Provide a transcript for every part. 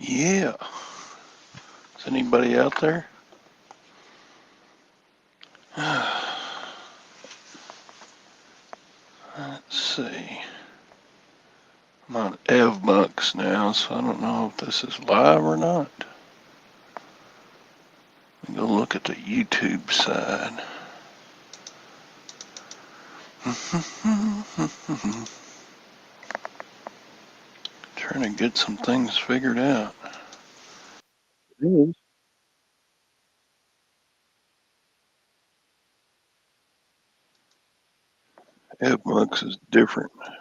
Yeah. Is anybody out there? Let's see. I'm on EvMux now, so I don't know if this is live or not. Let me go look at the YouTube side. Trying to get some things figured out. It is. EvMux is different. I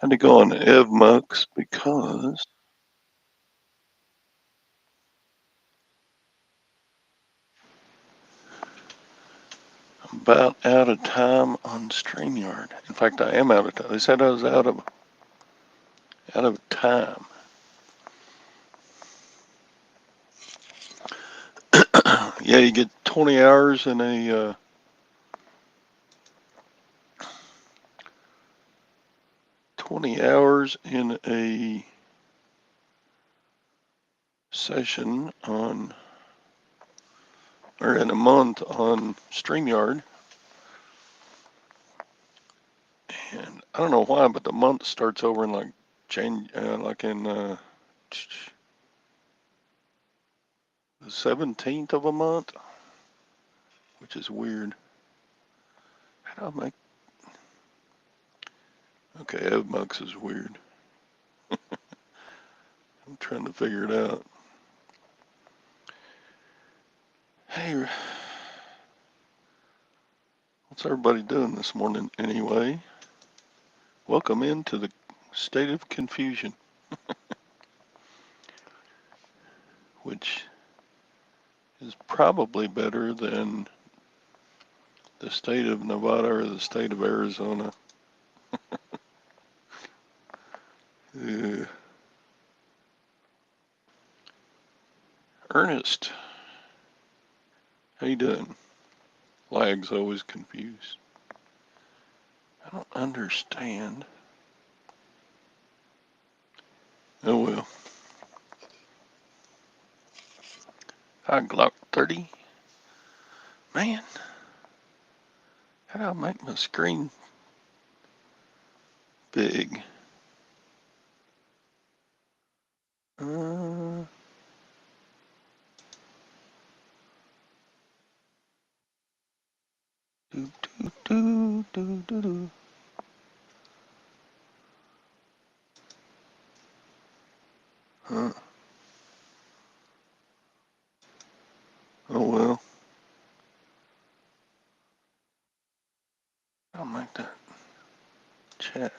had to go on EvMux because I'm about out of time on StreamYard. In fact, I am out of time. They said I was out of time. Yeah, you get 20 hours in a 20 hours in a session on, or in a month on StreamYard. And I don't know why, but the month starts over in like the 17th of a month, which is weird. How do I make? Okay, EvMux is weird. I'm trying to figure it out. Hey, what's everybody doing this morning anyway? Welcome into the state of confusion, which is probably better than the state of Nevada or the state of Arizona. Ernest, how you doing? Lag's always confused. I don't understand. Oh well. Hi Glock 30. Man, how do I make my screen big? Uh, do, do. Huh. Oh well. I'll make that chat.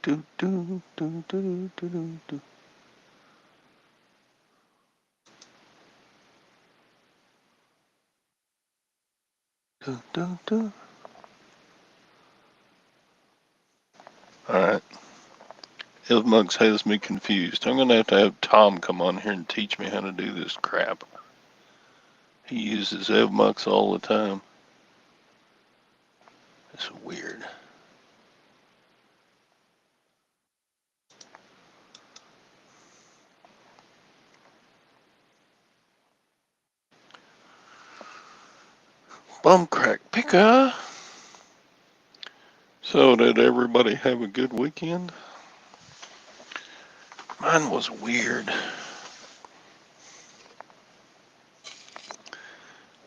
Do. Do. Alright. EvMux has me confused. I'm gonna have to have Tom come on here and teach me how to do this crap. He uses EvMux all the time. It's weird. Bum crack picker. So did everybody have a good weekend? Mine was weird.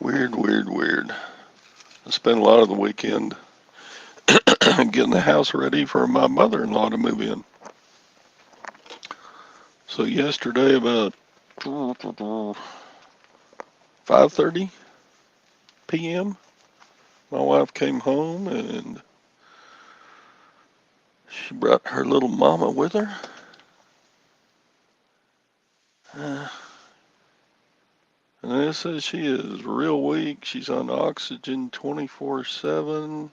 Weird. I spent a lot of the weekend getting the house ready for my mother-in-law to move in. So yesterday about 5:30 p.m. my wife came home and she brought her little mama with her. And it says she is real weak. She's on oxygen 24/7.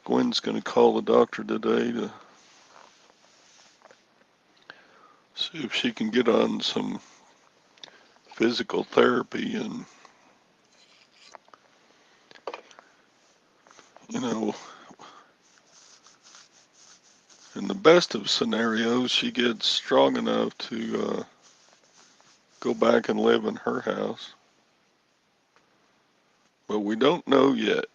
Gwen's going to call the doctor today to see if she can get on some physical therapy and You know, in the best of scenarios, she gets strong enough to go back and live in her house. But we don't know yet.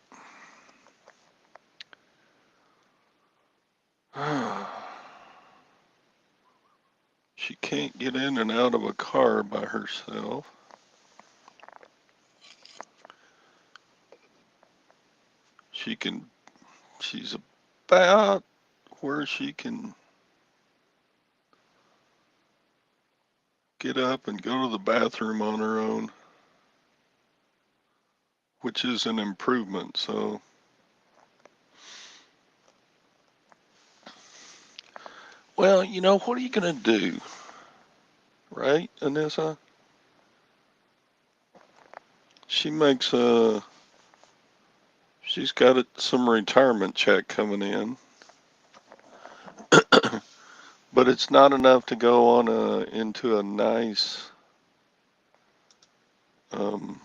She can't get in and out of a car by herself. She's about where she can get up and go to the bathroom on her own, which is an improvement. So, well, what are you going to do? Right, Anissa? She makes she's got some retirement check coming in, but it's not enough to go on into a nice um,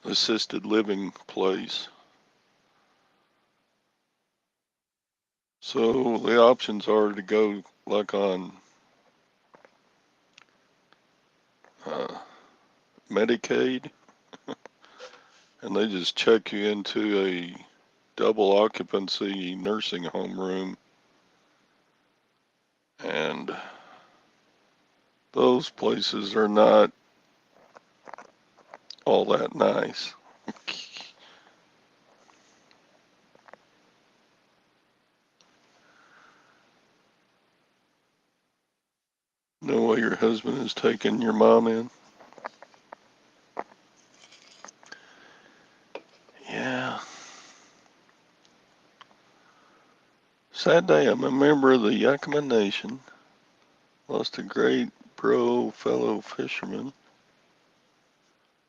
assisted living place. So the options are to go like on uh, Medicaid, and they just check you into a double occupancy nursing home room, and those places are not all that nice. No way your husband is taking your mom in. Yeah. Sad day. I'm a member of the Yakima Nation. Lost a great bro fellow fisherman.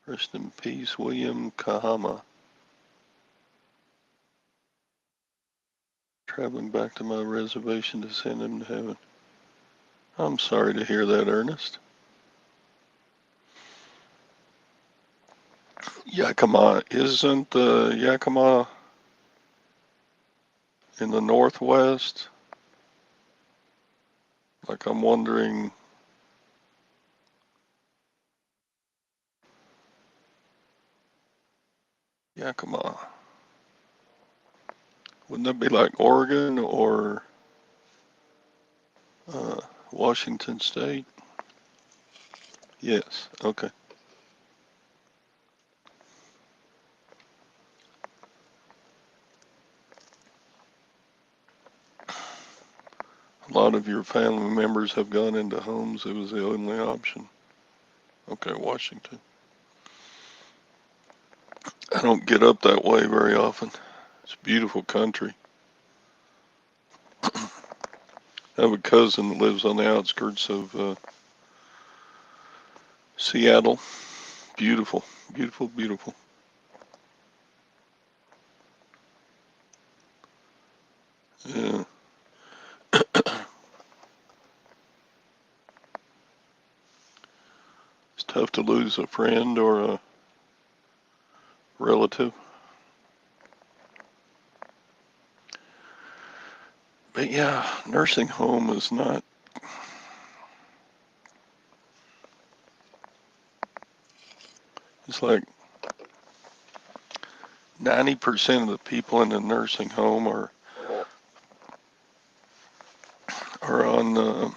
Rest in peace, William Kahama. Traveling back to my reservation to send him to heaven. I'm sorry to hear that, Ernest. Yakima, isn't Yakima in the northwest? Like, I'm wondering, Yakima, wouldn't that be like Oregon or uh, Washington State? Yes, okay. A lot of your family members have gone into homes. It was the only option. Okay, Washington. I don't get up that way very often. It's a beautiful country. I have a cousin that lives on the outskirts of Seattle. Beautiful, beautiful, beautiful. Yeah. It's tough to lose a friend or a relative. But yeah, nursing home is not, it's like 90% of the people in the nursing home are on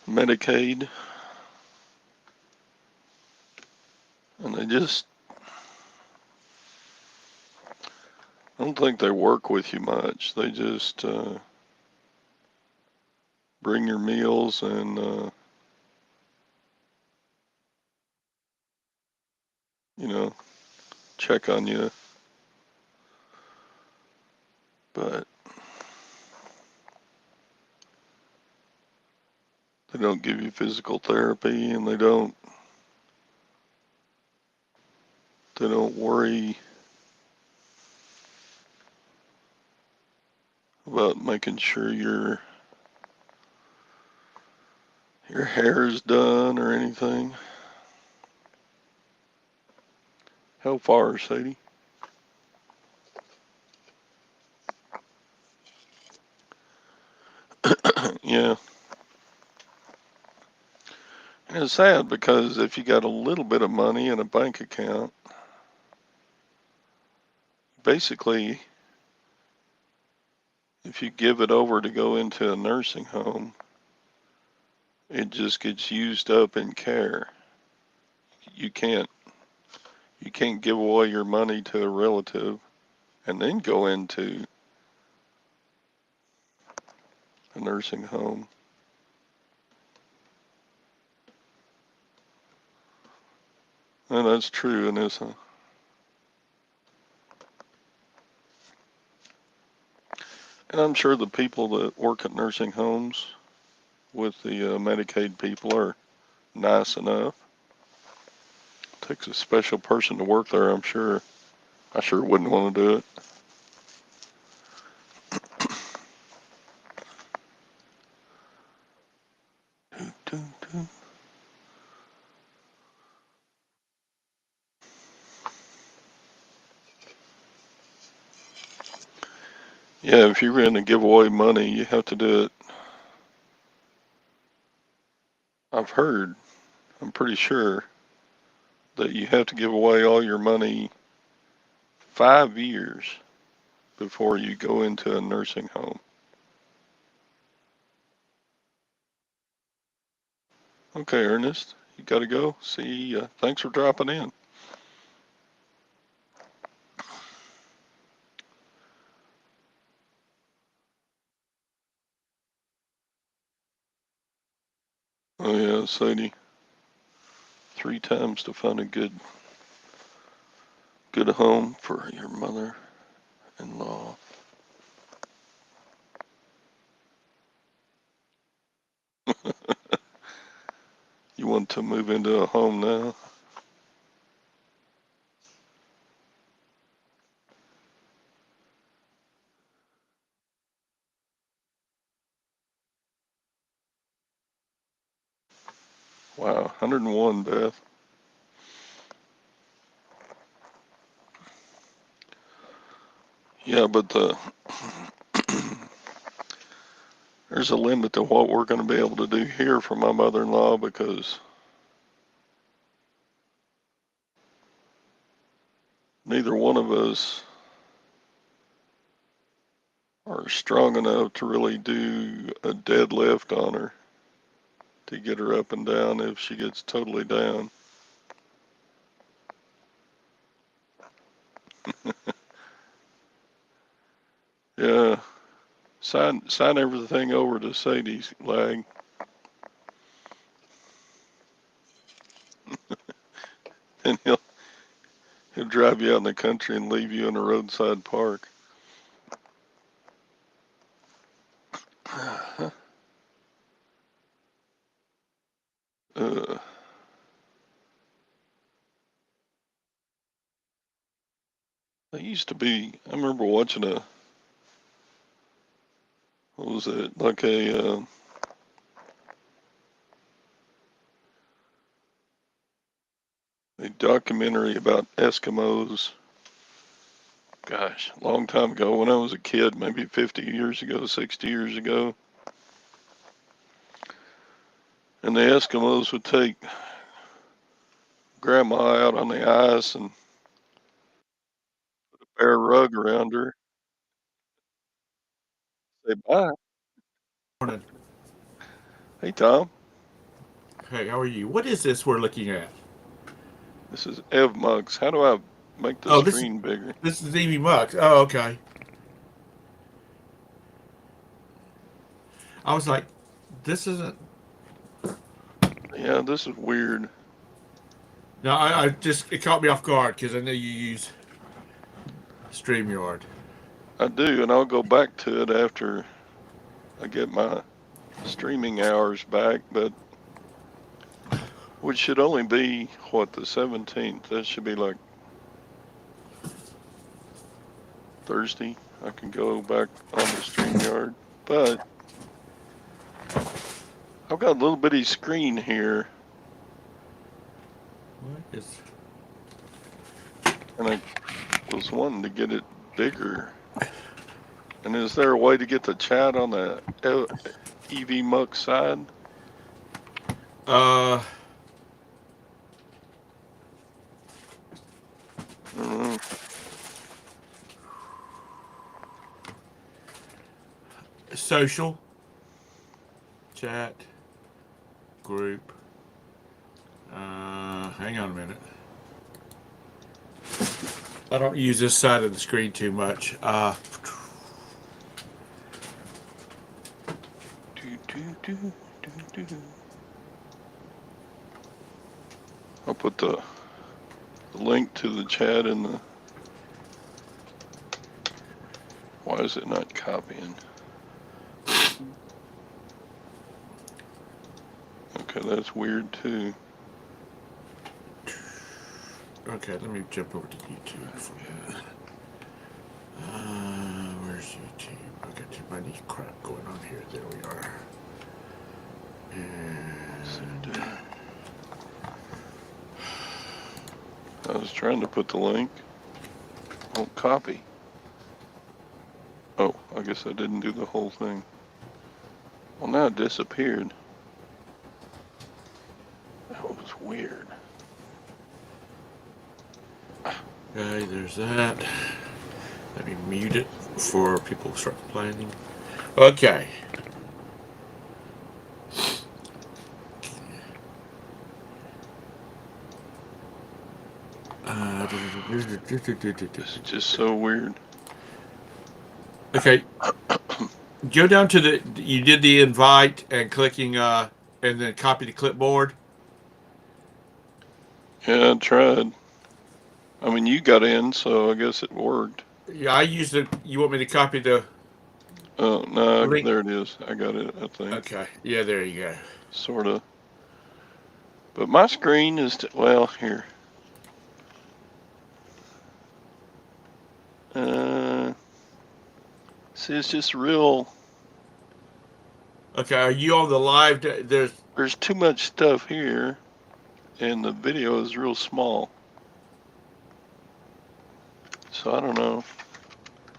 Medicaid, and I don't think they work with you much. They just bring your meals and you know, check on you, but they don't give you physical therapy, and they don't worry about making sure your hair is done or anything. How far, Sadie? Yeah. And it's sad because if you got a little bit of money in a bank account, basically, if you give it over to go into a nursing home, it just gets used up in care. You can't give away your money to a relative and then go into a nursing home. And that's true, and isn't. And I'm sure the people that work at nursing homes with the Medicaid people are nice enough. Takes a special person to work there, I'm sure. I sure wouldn't want to do it. Yeah, if you're going to give away money, you have to do it. I've heard, I'm pretty sure, that you have to give away all your money 5 years before you go into a nursing home. Okay, Ernest, you got to go. See, thanks for dropping in. Oh yeah, Sadie. 3 times to find a good home for your mother-in-law. You want to move into a home now? Wow, 101, Beth. Yeah, but there's a limit to what we're going to be able to do here for my mother-in-law because neither one of us are strong enough to really do a deadlift on her to get her up and down if she gets totally down. Yeah, sign everything over to Sadie's lag. And he'll drive you out in the country and leave you in a roadside park. Uh, I used to be. I remember watching what was it? Like a documentary about Eskimos. Gosh, a long time ago when I was a kid, maybe 50 years ago, 60 years ago. And the Eskimos would take Grandma out on the ice and bear a rug around her. Say bye. Morning. Hey, Tom. Hey, how are you? What is this we're looking at? This is Ev Mugs. How do I make the Oh, this screen bigger? this is Evie Mux. Oh, okay. I was like, this isn't. Yeah, this is weird. No, I just it caught me off guard because I know you use Streamyard. I do, and I'll go back to it after I get my streaming hours back, but which should only be, what, the 17th? That should be like Thursday. I can go back on the StreamYard. But I've got a little bitty screen here. What is? And I was wanting to get it bigger. And is there a way to get the chat on the EV Muck side? Uh, I don't know. social, chat, group. Hang on a minute. I don't use this side of the screen too much. I'll put the link to the chat in the. Why is it not copying? Okay, that's weird too. Okay, let me jump over to YouTube for that. Where's YouTube? I got too many crap going on here. There we are. And I was trying to put the link. Won't copy. Oh, I guess I didn't do the whole thing. Well, now it disappeared. That was weird. okay, there's that. Let me mute it before people start complaining. Okay. It's just so weird. Okay. Go down to the. You did the invite and clicking, and then copy the clipboard. Yeah, I tried. I mean, you got in, so I guess it worked. Yeah, I used it. You want me to copy the Oh, no, link? there it is. I got it, I think. Okay. Yeah, there you go. Sort of. But my screen is, well, here. See, it's just real. Okay, are you on the live? There's too much stuff here, and the video is real small. So I don't know.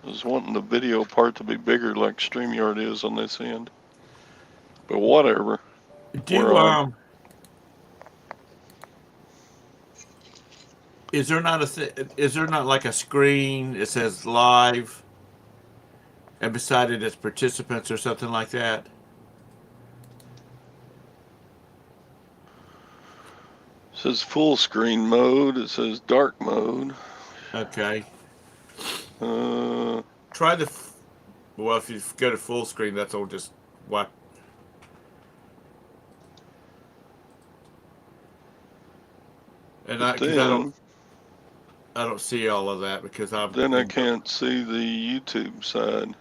I was wanting the video part to be bigger like StreamYard is on this end. But whatever. We're on. Is there not is there not like a screen? It says live, and beside it is participants or something like that. It says full screen mode. It says dark mode. Okay. Uh, Try the. Well, if you go to full screen, that's all just wipe. And because I don't see all of that because I'm. Then I can't see the YouTube side.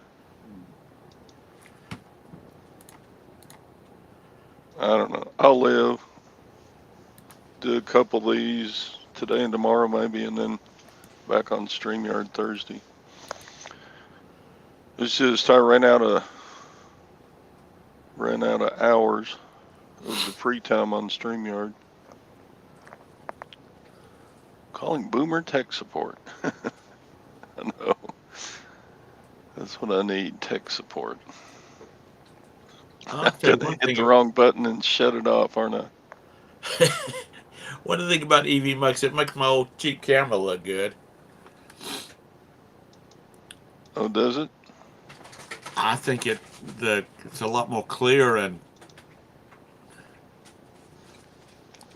I don't know. I'll live. Do a couple of these today and tomorrow maybe, and then back on StreamYard Thursday. It's just I ran out of hours of the free time on StreamYard. Calling Boomer tech support. I know. That's what I need, tech support. I'm gonna hit the wrong button and shut it off, aren't I? One thing about EV Mux, it makes my old cheap camera look good. Oh, does it? I think it's a lot more clear and.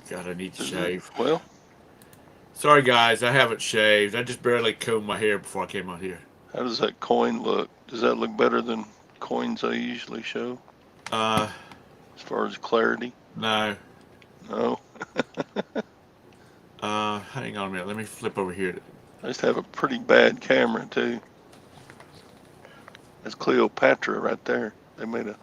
God, I need to shave. Well. Sorry, guys, I haven't shaved. I just barely combed my hair before I came out here. How does that coin look? Does that look better than coins I usually show? As far as clarity? No. No? Hang on a minute. Let me flip over here. I just have a pretty bad camera, too. That's Cleopatra right there. They made a...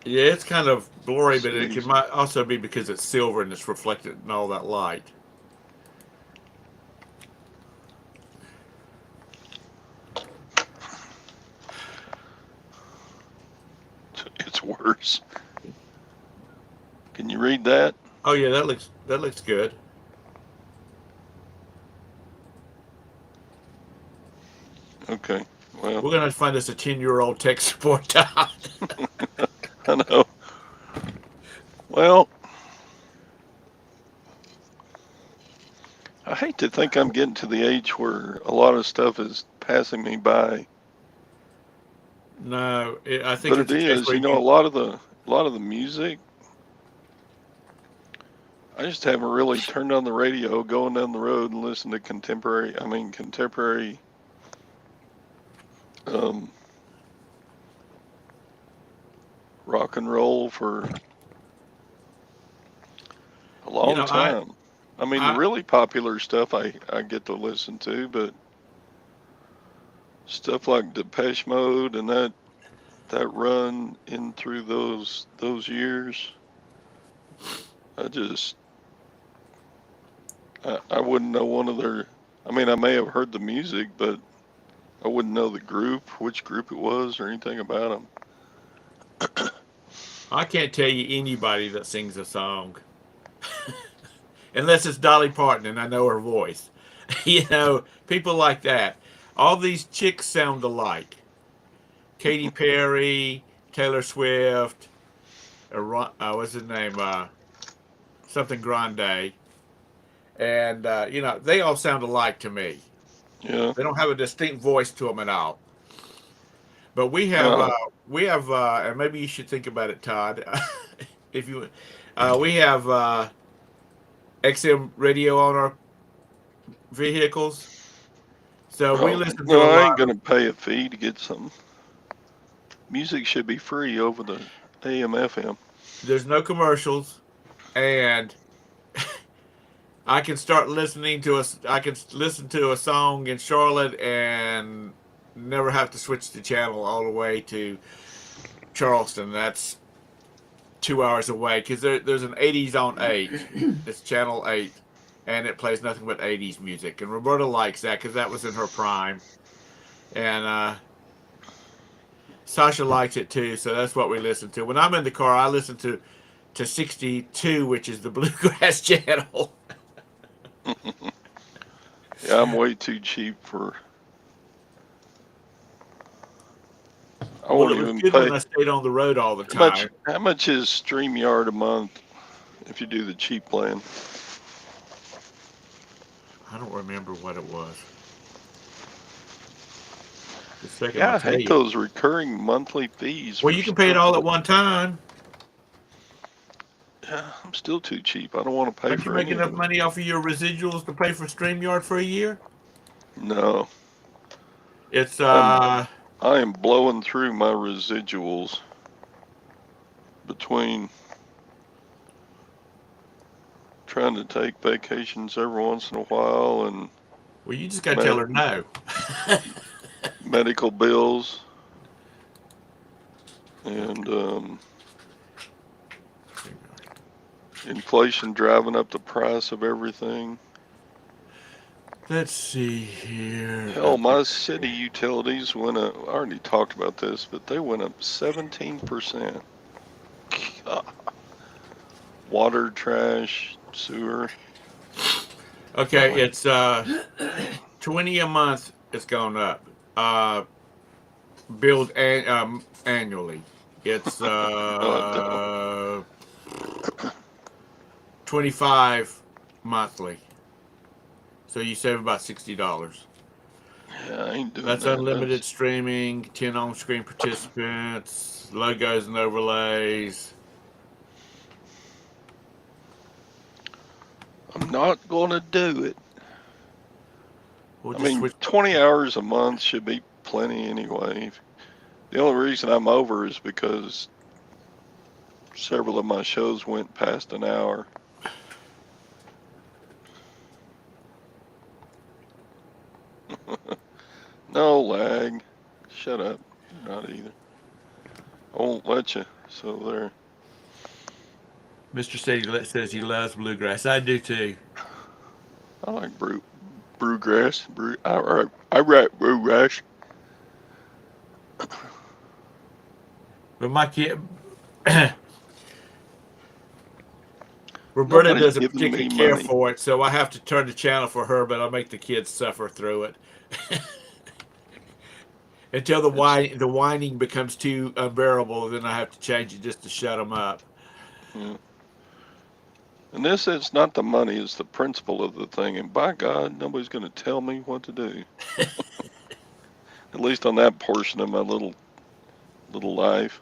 Yeah, it's kind of blurry, but it might also be because it's silver and it's reflected in all that light. It's worse. Can you read that? Oh yeah, that looks good. Okay. Well, We're gonna find us a 10-year-old tech support Todd. I know. Well, I hate to think I'm getting to the age where a lot of stuff is passing me by, No, I think but it it's a case is. where You know, you. a lot of the music, I just haven't really turned on the radio, going down the road and listen to contemporary um, rock and roll for a You long know, time. I mean, the I really popular stuff I get to listen to, but stuff like Depeche Mode and that run in through those years, I just I wouldn't know one of their. I mean, I may have heard the music, but I wouldn't know the group, which group it was, or anything about them. I can't tell you anybody that sings a song unless it's Dolly Parton and I know her voice. You know, people like that. All these chicks sound alike. Katy Perry, Taylor Swift, what's his name? Something Grande, and you know they all sound alike to me. Yeah. They don't have a distinct voice to them at all. But No. and maybe you should think about it, Todd. If you, we have XM radio on our vehicles, so we Oh, listen no, to a I lot ain't of. gonna pay a fee to get some music. Should be free over the AM FM. There's no commercials, and I can start listening to a. I can listen to a song in Charlotte and never have to switch the channel all the way to Charleston. That's 2 hours away because there's an 80s on 8. It's channel 8, and it plays nothing but 80s music. And Roberta likes that because that was in her prime, and Sasha likes it too. So that's what we listen to. When I'm in the car, I listen to 62, which is the bluegrass channel. Yeah, I'm way too cheap for. I Well, won't it was even good when pay. I stayed on the road all the How much? time. How much is StreamYard a month if you do the cheap plan? I don't remember what it was. Just a second, Yeah, I'll I tell hate you. those recurring monthly fees Well, for you can pay it stuff all at that. one time. Yeah, I'm still too cheap. I don't want to pay Don't you for make any enough of it. money off of your residuals to pay for StreamYard for a year? No, It's I'm I am blowing through my residuals between trying to take vacations every once in a while and well, you just got to tell med- her no. medical bills and inflation driving up the price of everything. Let's see here. Hell, my city utilities went up. I already talked about this, but they went up 17%. Water, trash, sewer. I'm Okay, like, it's 20 a month. It's gone up. Billed annually. It's no, it don't. 25 monthly. So you save about $60. Yeah, I ain't doing That's that. unlimited That's streaming, 10 on-screen participants, logos and overlays. I'm not gonna do it. We'll I just mean, switch. 20 hours a month should be plenty anyway. The only reason I'm over is because several of my shows went past an hour. No lag. Shut up. You're not either. I won't let you. So there. Mr. City says he loves bluegrass. I do too. I like brewgrass. I write brewgrass. But my kid, Roberta Nobody's doesn't giving particularly me care money. for it, so I have to turn the channel for her, but I'll make the kids suffer through it. until It's the whining becomes too unbearable. Then I have to change it just to shut them up. yeah. And this is not the money; it's the principle of the thing. And by God, nobody's going to tell me what to do. At least on that portion of my little life.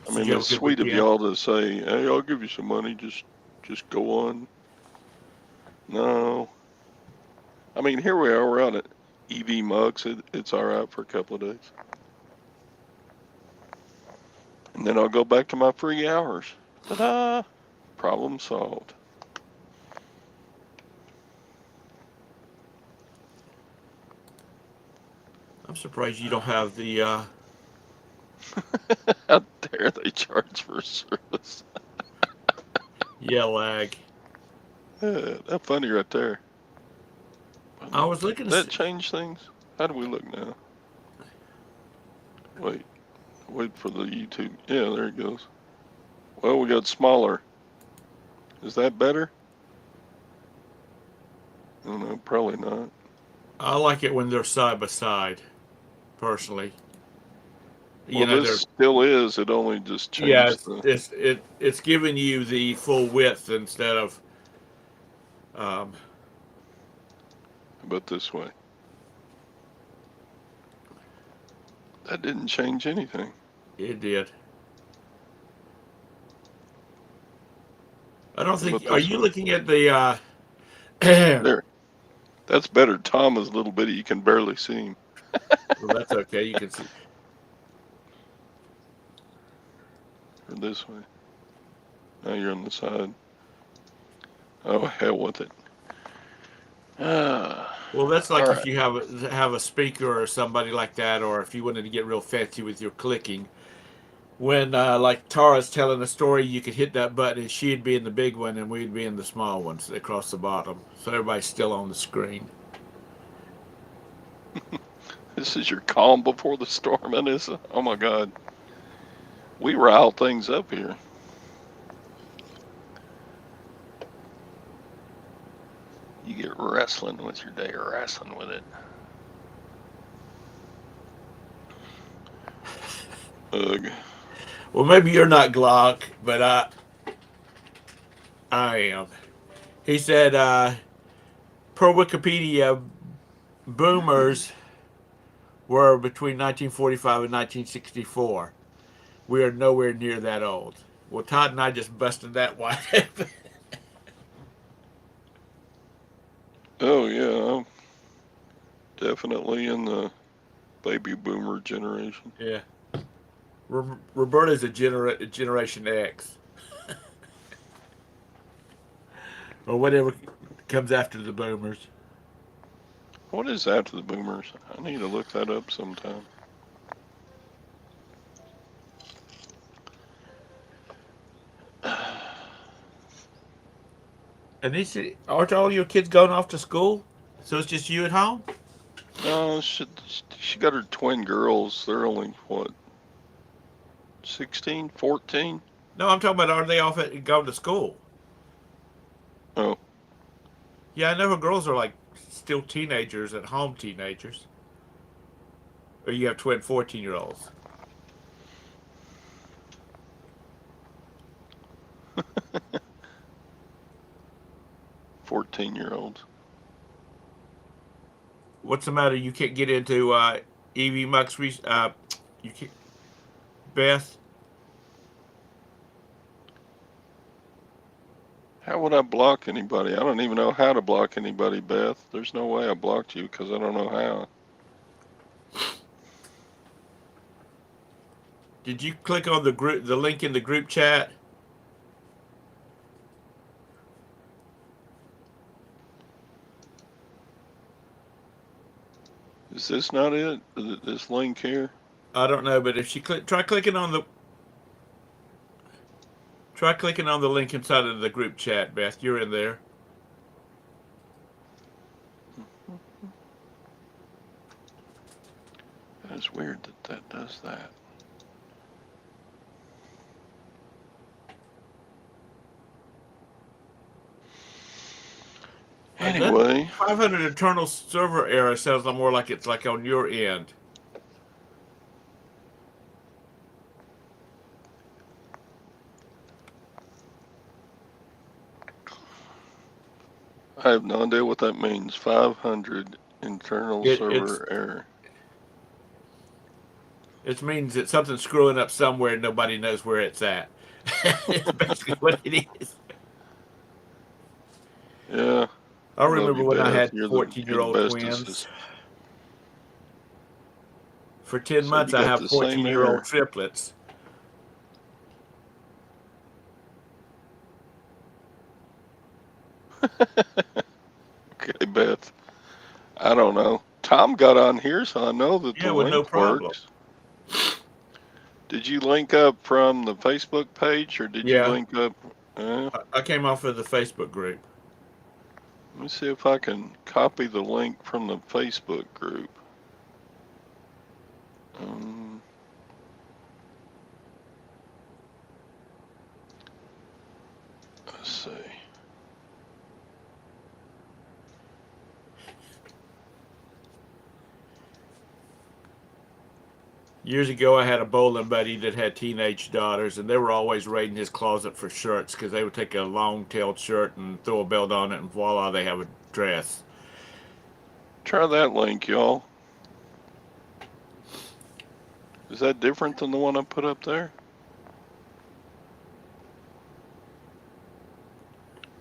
I Did mean, you have a it's good sweet of weekend? y'all to say, "Hey, I'll give you some money. Just go on." No, I mean, here we are. We're on it. EV mugs. It's all right for a couple of days, and then I'll go back to my free hours. Ta-da! Problem solved. I'm surprised you don't have the. How dare they charge for service? Yeah, lag. That's funny right there. I was looking to That see. change things? How do we look now? Wait, wait for the YouTube. Yeah, there it goes. Well, we got smaller. Is that better? Oh, no, probably not. I like it when they're side by side. Personally, Well, this they're still is. It only just yeah. changed the. It's giving you the full width instead of um, But this way. That didn't change anything. it did. I don't How about think. Are this you way? looking at the? There. That's better. Tom is a little bitty. You can barely see him. Well, that's okay. You can see. Or this way. Now you're on the side. Oh, hell with it. Ah, Well, that's all like if right. you have a speaker or somebody like that, or if you wanted to get real fancy with your clicking. When like Tara's telling a story, you could hit that button, and she'd be in the big one, and we'd be in the small ones across the bottom, so everybody's still on the screen. This is your calm before the storm, Anissa. Oh my God. We rile things up here. You get wrestling with your day, wrestling with it. Ugh. Well, maybe you're not Glock, but I am. He said, per Wikipedia, boomers were between 1945 and 1964. We are nowhere near that old. Well, Todd and I just busted that wide open. Oh yeah, I'm definitely in the baby boomer generation. Yeah. Roberta's a Generation X, or whatever comes after the boomers. What is after the boomers? I need to look that up sometime. And these aren't all your kids going off to school? So it's just you at home? No, she got her twin girls. They're only, what, 16, 14? No, I'm talking about are they off at going to school? Oh, Yeah, I know her girls are like still teenagers at home, teenagers. Or you have twin 14-year-olds. 14-year-olds. What's the matter? You can't get into EV Mux? You can't, Beth. How would I block anybody? I don't even know how to block anybody, Beth. There's no way I blocked you because I don't know how. Did you click on the link in the group chat? Is this not it? This link here? I don't know, but if she try clicking on the link inside of the group chat, Beth. You're in there. It's weird that that does that. That Anyway, 500 internal server error sounds more like it's like on your end. I have no idea what that means. 500 internal It, it's server error. it means that something's screwing up somewhere and nobody knows where it's at. It's basically what it is. Yeah, I I love remember you, when I Beth. had You're the 14-year-old bestest. twins. For 10 So months, you I got have the same 14-year-old error. triplets. Okay, Beth. I don't know. Tom got on here, so I know that the Yeah, with no link problem. works. Did you link up from the Facebook page, or did you Yeah, link up? I came off of the Facebook group. Let me see if I can copy the link from the Facebook group. Um, let's see. Years ago, I had a bowling buddy that had teenage daughters, and they were always raiding his closet for shirts because they would take a long-tailed shirt and throw a belt on it, and voila, they have a dress. Try that link, y'all. Is that different than the one I put up there?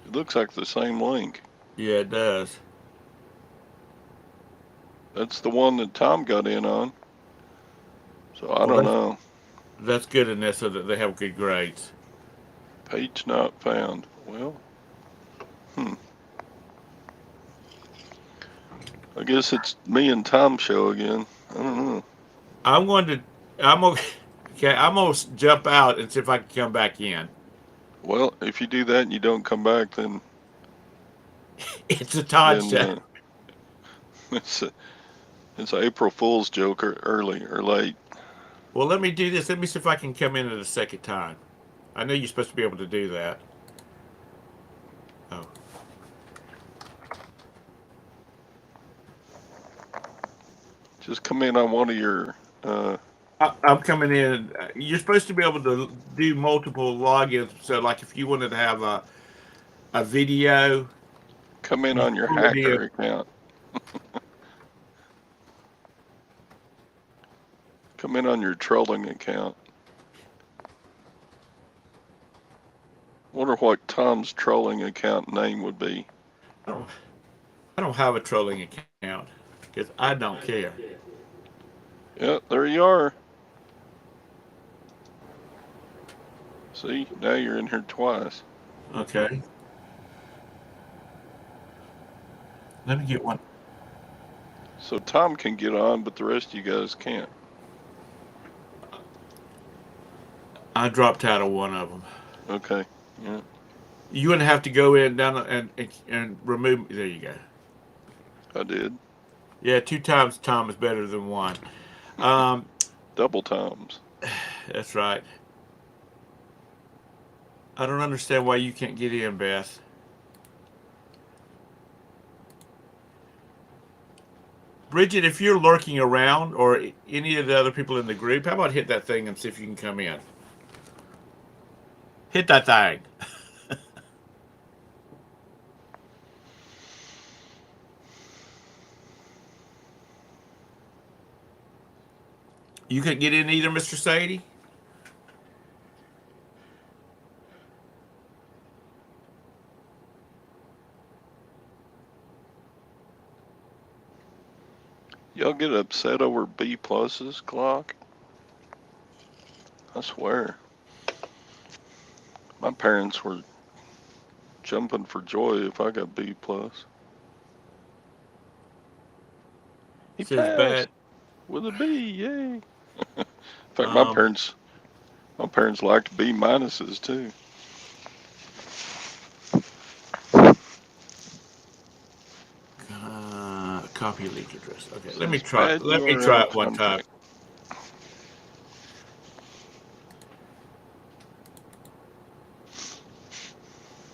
It looks like the same link. Yeah, it does. That's the one that Tom got in on. So I Well, don't know. that's good in this so that they have good grades. Page not found. Well, hmm. I guess it's me and Tom show again. I don't know. I'm going to, I'm okay. Okay, I'm gonna jump out and see if I can come back in. Well, if you do that and you don't come back, It's a Todd then show. it's it's an April Fool's joke, or early or late. Well, let me do this. Let me see if I can come in at a second time. I know you're supposed to be able to do that. Oh, Just come in on one of your. I'm coming in. You're supposed to be able to do multiple logins. So, like, if you wanted to have a video, Come in you on your pull it in. hacker account. Come in on your trolling account. Wonder what Tom's trolling account name would be. I don't, I don't have a trolling account because I don't care. Yeah, there you are. See, now you're in here twice. Okay. Let me get one. So Tom can get on, but the rest of you guys can't. I dropped out of one of them. Okay. Yeah, You wouldn't have to go in down and remove. There you go. I did. Yeah, two times Tom is better than one. Um, Double Toms. that's right. I don't understand why you can't get in, Beth. Bridget, if you're lurking around or any of the other people in the group, how about hit that thing and see if you can come in? Hit that thing. You couldn't get in either, Mr. Sadie? Y'all get upset over B pluses, Glock? I swear. My parents were jumping for joy if I got B plus. He Says bad. passed with a B, yay! In fact, Um, my parents liked B minuses too. copy leak address. Okay, let me Says try. bad Let me try URL it one time. contact.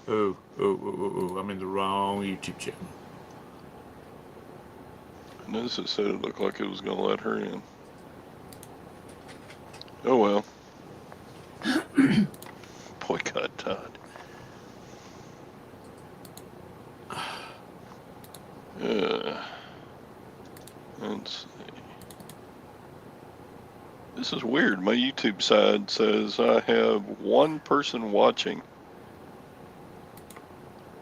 Ooh, ooh, ooh, ooh, ooh. I'm in the wrong YouTube channel. And this it said it looked like it was going to let her in. Oh well. Boycott Todd. Let's see. This is weird. My YouTube side says I have one person watching.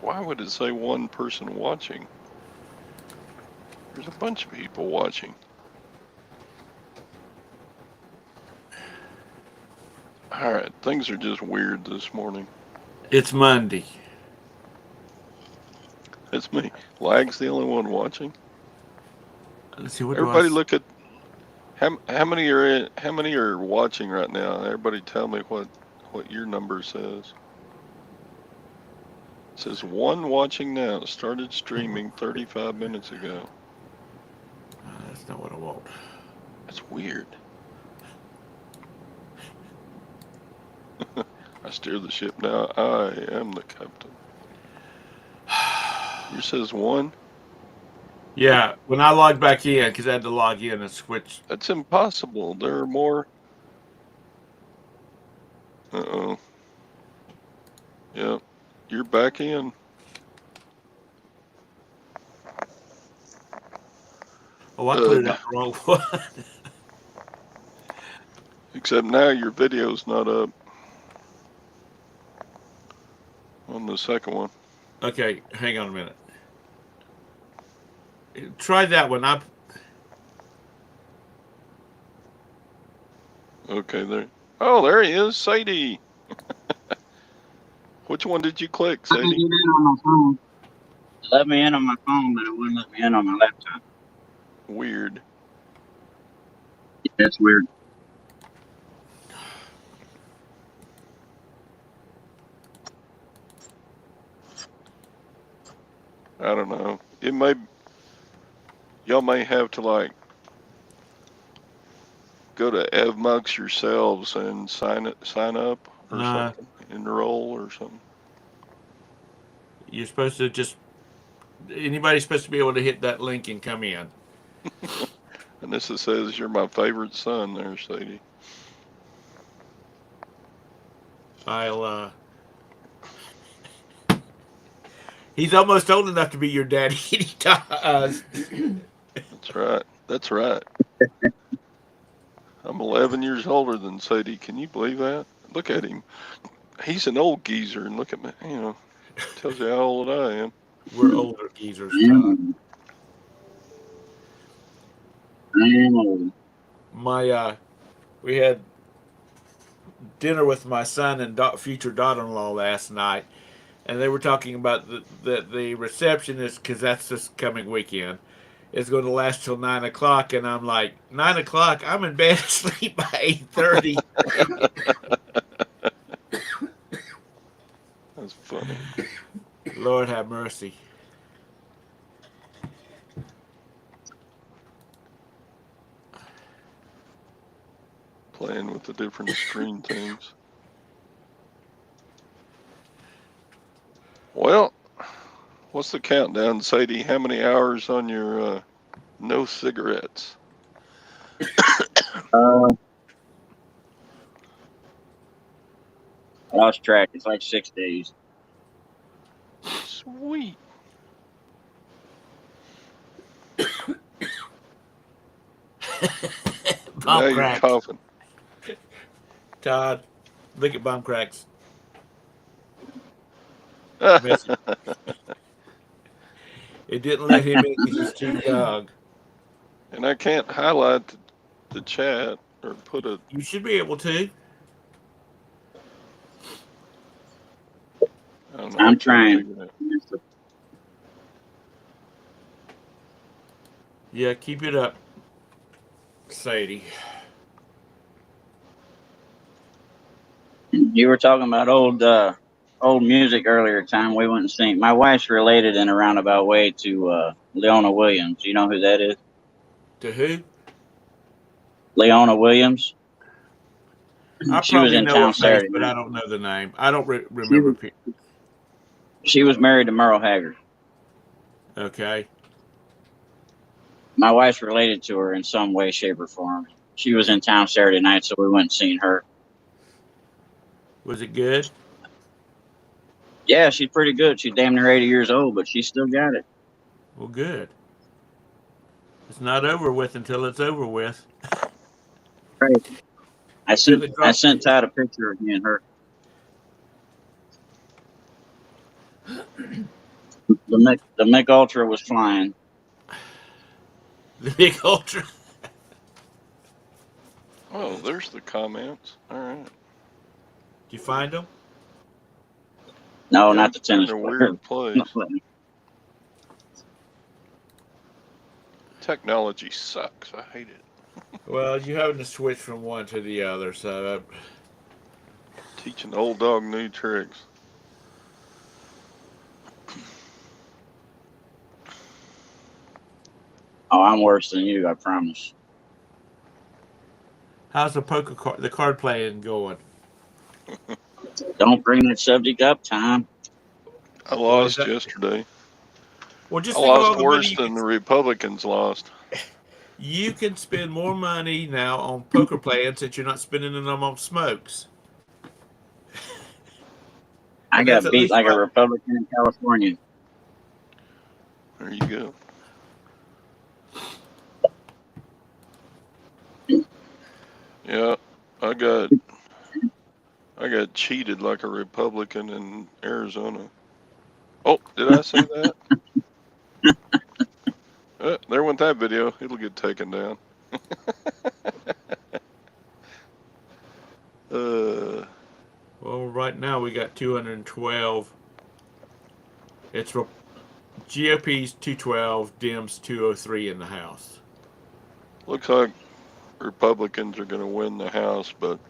Why would it say one person watching? There's a bunch of people watching. Alright, things are just weird this morning. It's Monday. That's me. Lag's the only one watching. Let's see what Everybody look at how many are watching right now. Everybody tell me what your number says. It says one watching now. Started streaming 35 minutes ago. That's not what I want. That's weird. I steer the ship now. I am the captain. Yours says one? Yeah, when I logged back in, because I had to log in and switch. That's impossible. There are more. Uh-oh. Yep. You're back in. Oh, I put it out the wrong one. Except now your video's not up on the second one. Okay, hang on a minute. Try that one. Okay, there. Oh, there he is, Sadie. Which one did you click, I can Sadie? get in on my phone. It let me in on my phone, but it wouldn't let me in on my laptop. Weird. Yeah, that's weird. I don't know. It may. Y'all may have to like go to EvMux yourselves and sign up or something, enroll or something. You're supposed to just. Anybody's supposed to be able to hit that link and come in. And this it says you're my favorite son there, Sadie. I'll. He's almost old enough to be your daddy. That's right. That's right. I'm 11 years older than Sadie. Can you believe that? Look at him. He's an old geezer, and look at me. You know, tells you how old I am. We're older geezers, I am Todd. old. I am old. We had dinner with my son and future daughter-in-law last night, and they were talking about the receptionist, because that's this coming weekend, is going to last till 9 o'clock, and I'm like, 9 o'clock? I'm in bed asleep by 8:30. That's funny. Lord have mercy. Playing with the different screen things. Well, what's the countdown, Sadie? How many hours on your no cigarettes? I lost track. It's like 6 days. Sweet. Bomb Now cracks. you're coughing. Todd, look at bomb cracks. It didn't let him in because he's too young. And I can't highlight the chat or put a. You should be able to. I don't know. I'm trying. Yeah, keep it up, Sadie. You were talking about old music earlier. Time we went and seen. My wife's related in a roundabout way to Leona Williams. You know who that is? To who? Leona Williams. I She was probably in know town her face, Saturday but night. I don't know the name. I don't remember. She was married to Merle Haggard. Okay. My wife's related to her in some way, shape, or form. She was in town Saturday night, so we went and seen her. Was it good? Yeah, she's pretty good. She's damn near 80 years old, but she still got it. Well, good. It's not over with until it's over with. Right. I Until sent it I drops. sent Todd a picture of me and her. The Mick Ultra was flying. The big ultra. Oh, there's the comments. All right. Did you find them? No, Yeah, not the they're in tennis a player. weird place. Technology sucks. I hate it. Well, you having to switch from one to the other, so Teaching old dog new tricks. Oh, I'm worse than you, I promise. how's the the card playing going? Don't bring that subject up, Tom. I Well, is lost that yesterday. well? Just I think of all lost the money worse you than the Republicans lost. you can spend more money now on poker playing since you're not spending them on smokes. I And that's got at beat least like a what Republican in California. There you go. Yeah, I got cheated like a Republican in Arizona. Oh, did I say that? There went that video. It'll get taken down. well, right now we got 212. It's GOP's 212, Dems 203 in the House. Looks like Republicans are going to win the House, but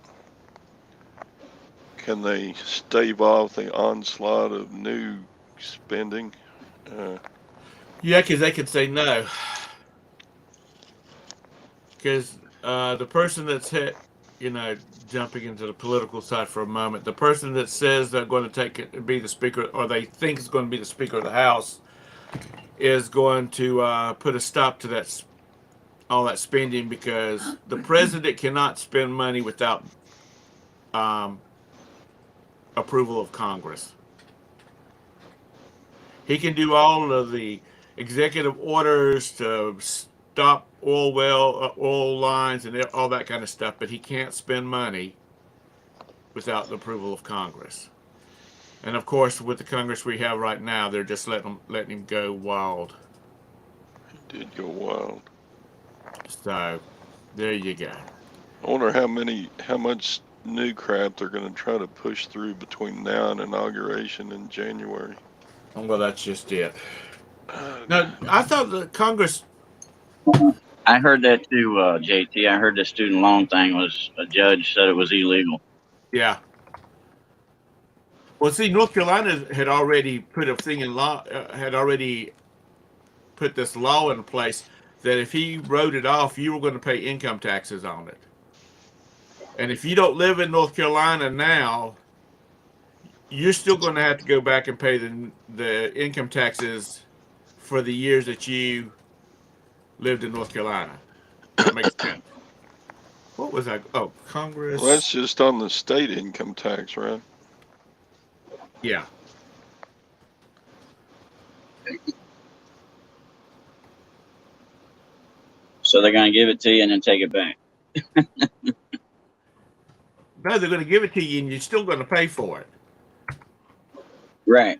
can they stave off the onslaught of new spending? Yeah, because they could say no. Because the person that's jumping into the political side for a moment, the person that says they're going to be the speaker, or they think is going to be the speaker of the House, is going to put a stop to all that spending, because the president cannot spend money without approval of Congress. He can do all of the executive orders to stop oil lines and all that kind of stuff, but he can't spend money without the approval of Congress. And of course, with the Congress we have right now, they're just letting him go wild. He did go wild. So, there you go. I wonder how much new crap they're going to try to push through between now and inauguration in January. Well, that's just it. Now, I thought the Congress. I heard that too, JT. I heard the student loan thing was, a judge said it was illegal. Yeah. Well, see, North Carolina had already put a thing in law, had already put this law in place that if he wrote it off, you were going to pay income taxes on it. And if you don't live in North Carolina now, you're still going to have to go back and pay the income taxes for the years that you lived in North Carolina. That makes sense. What was that? Oh, Congress. Well, that's just on the state income tax, right? Yeah. So they're going to give it to you and then take it back. No, they're going to give it to you, and you're still going to pay for it. Right.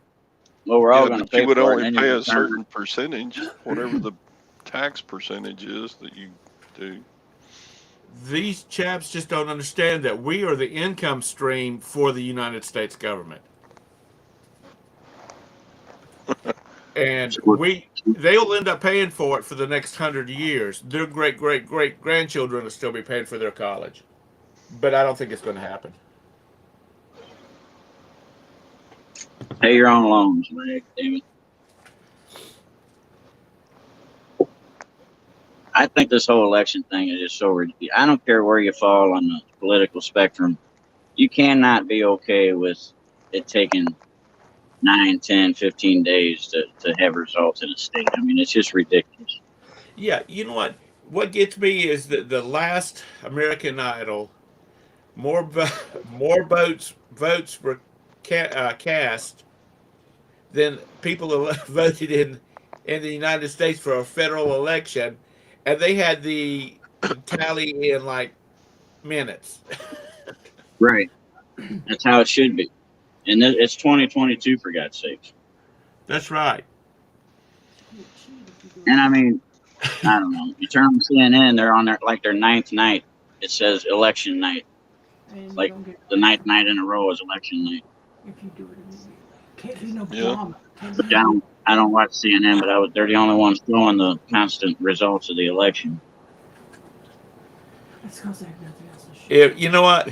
Well, we're all going to pay you would for only it. pay a certain percentage, whatever the tax percentage is that you do. These chaps just don't understand that we are the income stream for the United States government. And they'll end up paying for it for the next 100 years. Their great grandchildren will still be paying for their college. But I don't think it's going to happen. Pay your own loans, man. Damn it. I think this whole election thing is just so ridiculous. I don't care where you fall on the political spectrum. You cannot be okay with it taking 9, 10, 15 days to have results in a state. I mean, it's just ridiculous. Yeah, you know what? What gets me is that the last American Idol, more votes were cast than people voted in the United States for a federal election, and they had the tally in like minutes. Right. That's how it should be. And it's 2022 for God's sakes. That's right. And I mean, I don't know. You turn on CNN, they're on their ninth night. It says election night. Like the ninth night in a row is election night. If you do it, can't be no Yeah. drama. Which I don't watch CNN, but they're the only ones showing the constant results of the election. That's because they have nothing else to show. If you know what,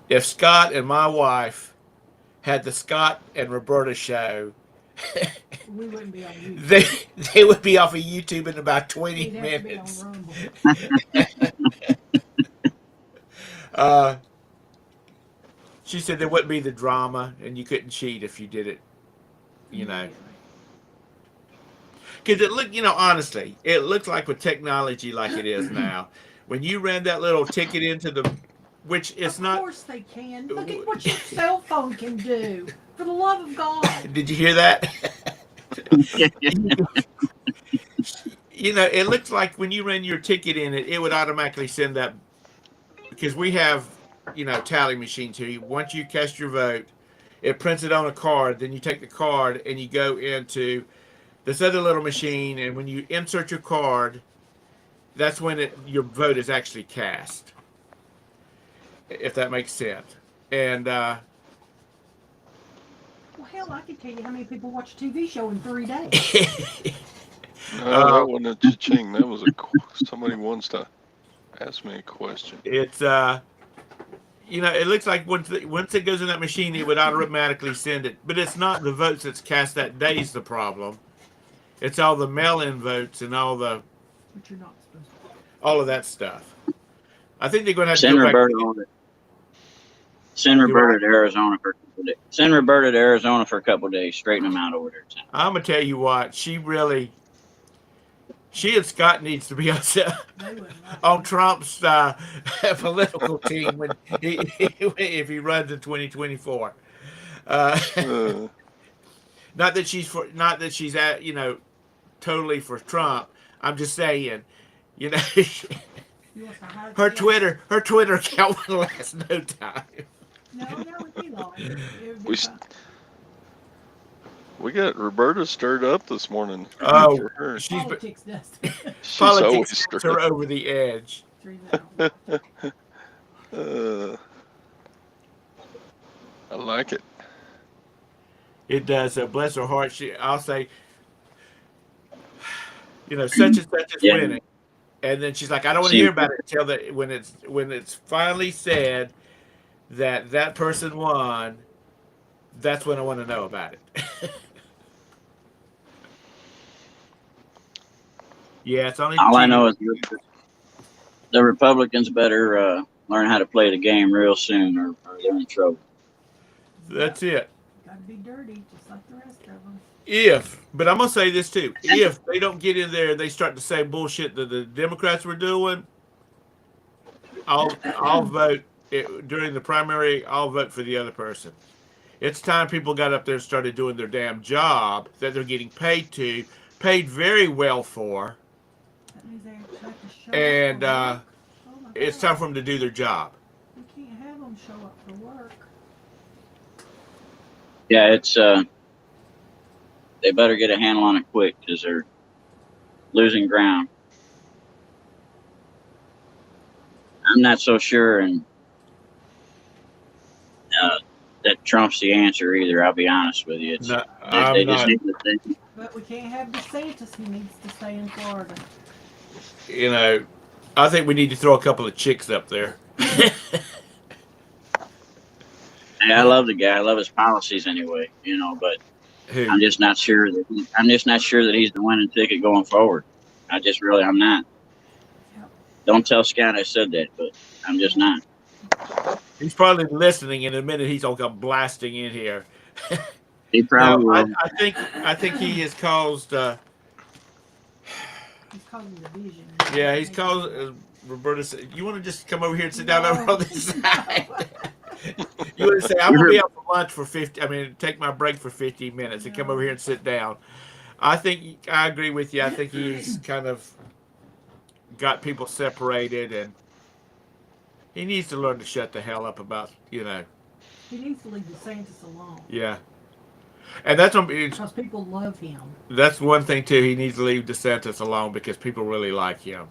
if Scott and my wife had the Scott and Roberta show, We wouldn't be on YouTube. they would be off of YouTube in about 20 We'd have to be on minutes. Rumble. She said there wouldn't be the drama, and you couldn't cheat if you did it. You know, because it looked, honestly, it looked like with technology like it is now. When you ran that little ticket into the, which it's not. Of course they can. Look at what your cell phone can do. For the love of God. Did you hear that? It looks like when you ran your ticket in it would automatically send that, because we have, tally machines here. Once you cast your vote, it prints it on a card. Then you take the card and you go into this other little machine, and when you insert your card, that's when your vote is actually cast. If that makes sense. And Well, hell, I can tell you how many people watch a TV show in 3 days. No, that wasn't a cha-ching. That was somebody wants to ask me a question. It's it looks like once it goes in that machine, it would automatically send it. But it's not the votes that's cast that day's the problem. It's all the mail-in votes and all But you're not supposed to. of that stuff. I think they're going to have to Send go back. Send Roberta to Arizona for a couple days. Send Roberta to Arizona for a couple days. Straighten them out over there. I'm gonna tell you what, she and Scott needs to be on Trump's political team if he runs in 2024. Not that she's totally for Trump. I'm just saying, her Twitter account will last no time. No, that would be long. It would be We fine. We got Roberta stirred up this morning. Oh, For her. she's Politics does. She's politics always sends stirred her up. over the edge. I like it. It does. Bless her heart. I'll say, such and such is winning, and then she's like, I don't want to hear about it until when it's finally said that person won. That's when I want to know about it. Yeah, it's only. All I know is the Republicans better learn how to play the game real soon, or they're in trouble. That's it. Gotta be dirty, just like the rest of them. But I'm gonna say this too: if they don't get in there, they start to say bullshit that the Democrats were doing. I'll vote during the primary. I'll vote for the other person. It's time people got up there and started doing their damn job that they're getting paid very well for. That means they have to show And up for work. it's time for them to do their job. We can't have them show up for work. Yeah, it's they better get a handle on it quick because they're losing ground. I'm not so sure, and that Trump's the answer either. I'll be honest with you. It's, No, they just need to think. But we can't have DeSantis. He needs to stay in Florida. I think we need to throw a couple of chicks up there. Hey, I love the guy. I love his policies anyway. But Who? I'm just not sure that he's the winning ticket going forward. I'm not. Yep. Don't tell Scott I said that, but I'm just not. He's probably listening in a minute. He's all come blasting in here. He probably No, will. I think he has caused. He's causing division. Yeah, he's causing. Roberta said, "You want to just come over here and sit down over on this side?" You want to say, "I'm gonna be out for lunch for 50. I mean, take my break for 15 minutes and come over here and sit down." I think I agree with you. I think he's kind of got people separated, and he needs to learn to shut the hell up about, He needs to leave DeSantis alone. Yeah, and that's because people love him. That's one thing too. He needs to leave DeSantis alone because people really like him.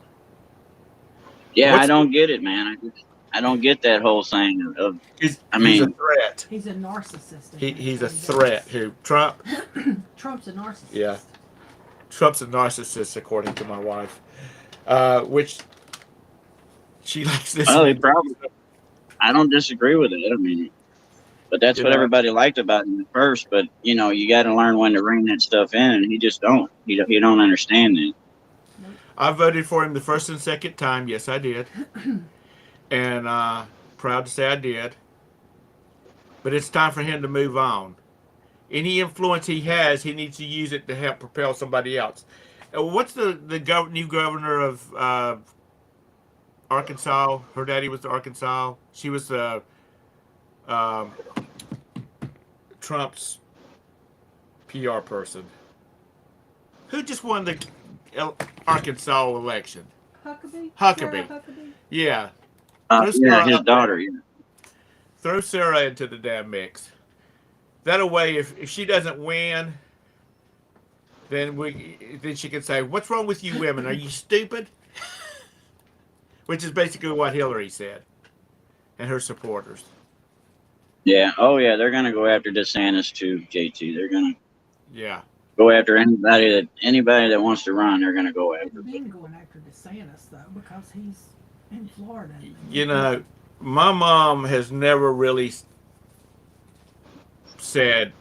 Yeah, I don't get it, man. I don't get that whole thing of. He's a threat. He's a narcissist. He's a threat. Who? Trump? Trump's a narcissist. Yeah. Trump's a narcissist, according to my wife. Which she likes this. Well, I don't disagree with it. I mean, but that's what everybody liked about him at first. But you got to learn when to rein that stuff in, and he just don't. He don't understand it. I voted for him the first and second time. Yes, I did. And proud to say I did. But it's time for him to move on. Any influence he has, he needs to use it to help propel somebody else. What's the new governor of Arkansas? Her daddy was the Arkansas. She was Trump's PR person. Who just won the Arkansas election? Huckabee. Yeah. Yeah, his daughter. Yeah. Throw Sarah into the damn mix. That way, if she doesn't win, then she can say, "What's wrong with you women? Are you stupid?" Which is basically what Hillary said, and her supporters. Yeah. Oh, yeah. They're gonna go after DeSantis too, JT. They're gonna. Yeah. Go after anybody that wants to run. They're gonna go after. They've been going after DeSantis though because he's in Florida. My mom has never really said,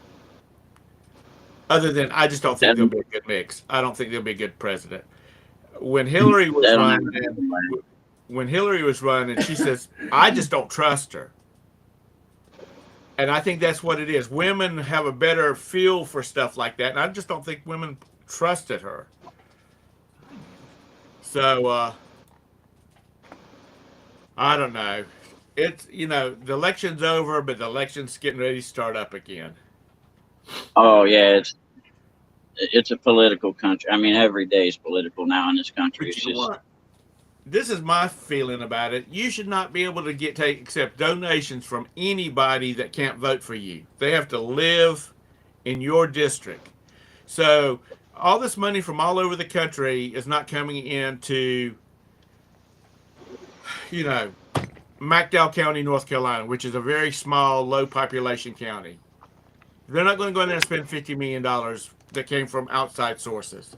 other than I just don't think there'll be a good mix. I don't think there'll be a good president. When Hillary was running, she says, "I just don't trust her." And I think that's what it is. Women have a better feel for stuff like that, and I just don't think women trusted her. So I don't know. It's the election's over, but the election's getting ready to start up again. Oh yeah, it's a political country. I mean, every day is political now in this country. It's just. This is my feeling about it. You should not be able to accept donations from anybody that can't vote for you. They have to live in your district. So all this money from all over the country is not coming into, McDowell County, North Carolina, which is a very small, low population county. They're not going to go in there and spend $50 million that came from outside sources.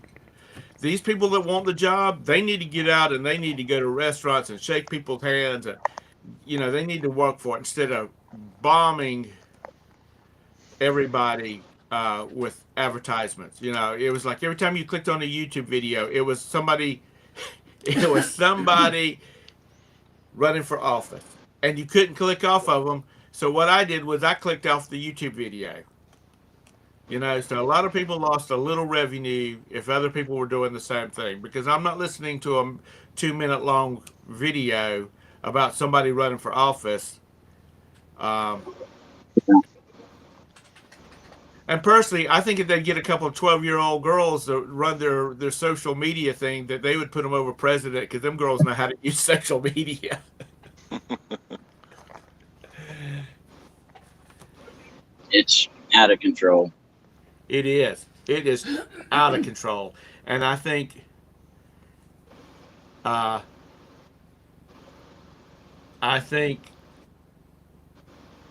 These people that want the job, they need to get out and they need to go to restaurants and shake people's hands. And, they need to work for it instead of bombing everybody with advertisements. It was like every time you clicked on a YouTube video, it was somebody running for office. And you couldn't click off of them. So what I did was I clicked off the YouTube video. So a lot of people lost a little revenue if other people were doing the same thing, because I'm not listening to a 2-minute long video about somebody running for office. And personally, I think if they get a couple of 12-year-old girls to run their social media thing, that they would put them over president, because them girls know how to use social media. It's out of control. It is. It is out of control. And I think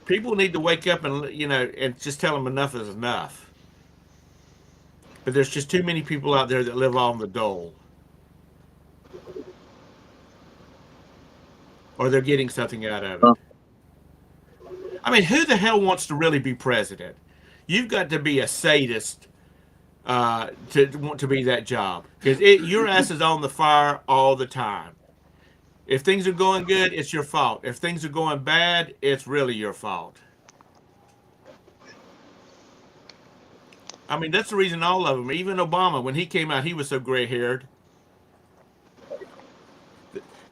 people need to wake up and and just tell them enough is enough. But there's just too many people out there that live on the dole. Or they're getting something out of it. I mean, who the hell wants to really be president? You've got to be a sadist to want to be that job, because your ass is on the fire all the time. If things are going good, it's your fault. If things are going bad, it's really your fault. I mean, that's the reason all of them, even Obama, when he came out, he was so gray-haired.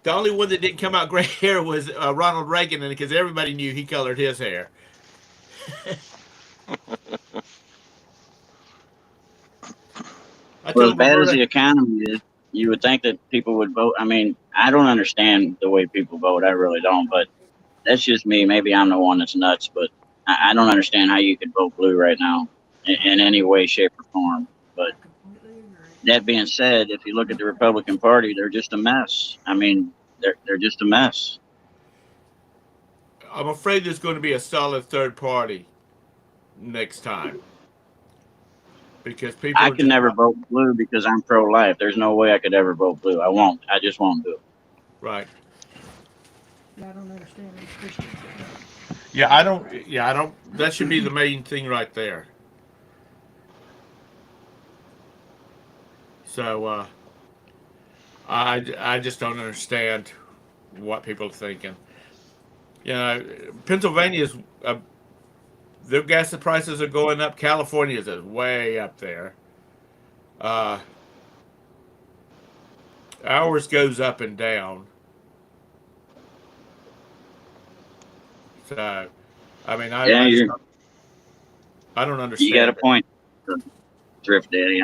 The only one that didn't come out gray hair was Ronald Reagan, and because everybody knew he colored his hair. I Well, as told bad as Roberta, the economy is, you would think that people would vote. I mean, I don't understand the way people vote. I really don't. But that's just me. Maybe I'm the one that's nuts. But I don't understand how you could vote blue right now in any way, shape, or form. But Completely agree. that being said, if you look at the Republican Party, they're just a mess. I mean, they're just a mess. I'm afraid there's going to be a solid third party next time because people I are can just never not vote blue because I'm pro-life. There's no way I could ever vote blue. I won't. I just won't do it. right. Yeah, I don't understand these Christians. that don't. Yeah, I don't. Yeah, I don't. That should be the main thing right there. So I just don't understand what people are thinking. You know, Pennsylvania's their gas prices are going up. California's is way up there. Uh, ours goes up and down. So, I mean, Yeah, I don't you got a understand it. point, Thrift Daddy.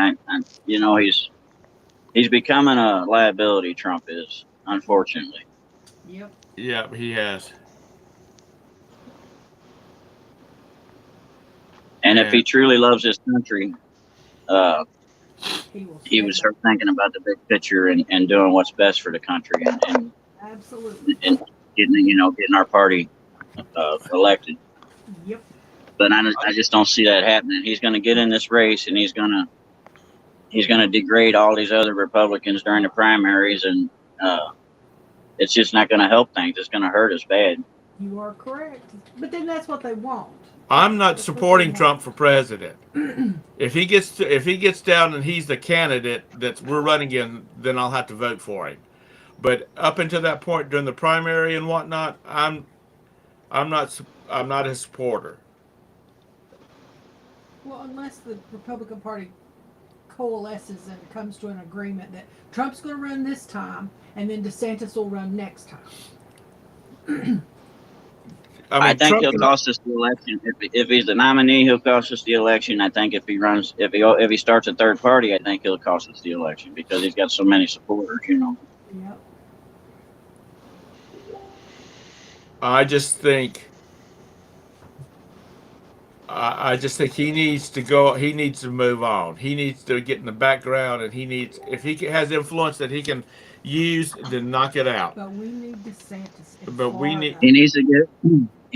He's becoming a liability. Trump is, unfortunately. Yep. Yeah, he has. And if he And truly loves his country, uh, He will he would stand up. start thinking about the big picture and doing what's best for the country Absolutely. and getting our party elected. Yep. But I just don't see that happening. He's going to get in this race and he's going to degrade all these other Republicans during the primaries, and it's just not going to help things. It's going to hurt us bad. You are correct. But then that's what they want. I'm not That's what they supporting want. Trump for president. If he gets down and he's the candidate that we're running in, then I'll have to vote for him. But up until that point during the primary and whatnot, I'm not I'm not his supporter. Well, unless the Republican Party coalesces and comes to an agreement that Trump's going to run this time and then DeSantis will run next time. I mean, think Trump he'll can, cost us the election. If he's the nominee, he'll cost us the election. I think if he starts a third party, I think he'll cost us the election because he's got so many supporters. Yep. I just think I just think he needs to go. He needs to move on. He needs to get in the background, and if he has influence that he can use, then knock it out. But we need DeSantis in But we Florida. need, He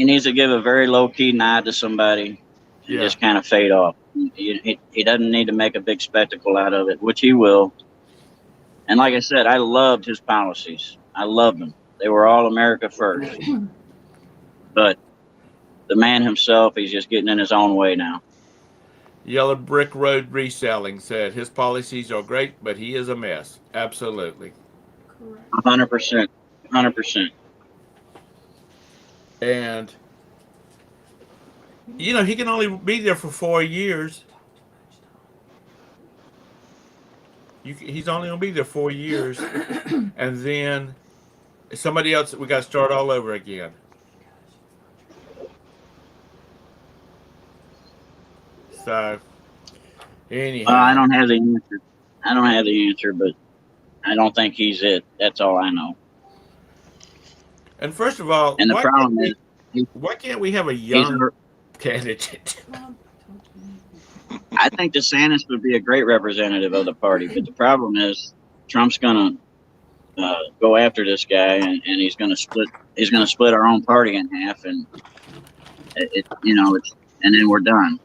needs to give a very low key nod to somebody and yeah, just kind of fade off. He doesn't need to make a big spectacle out of it, which he will. And like I said, I loved his policies. I loved them. They were all America first. But the man himself, he's just getting in his own way now. Yellow Brick Road Reselling said his policies are great, but he is a mess. Absolutely. Correct. 100%. 100%. And he can only be there for 4 years. He's only gonna be there 4 years, and then somebody else. We got to start all over again. So, anyhow, I don't have the answer. But I don't think he's it. That's all I know. and first of all, And the problem is, why can't we have a he's young candidate? I think DeSantis would be a great representative of the party, but the problem is Trump's going to go after this guy, and he's going to split our own party in half, and and then we're done.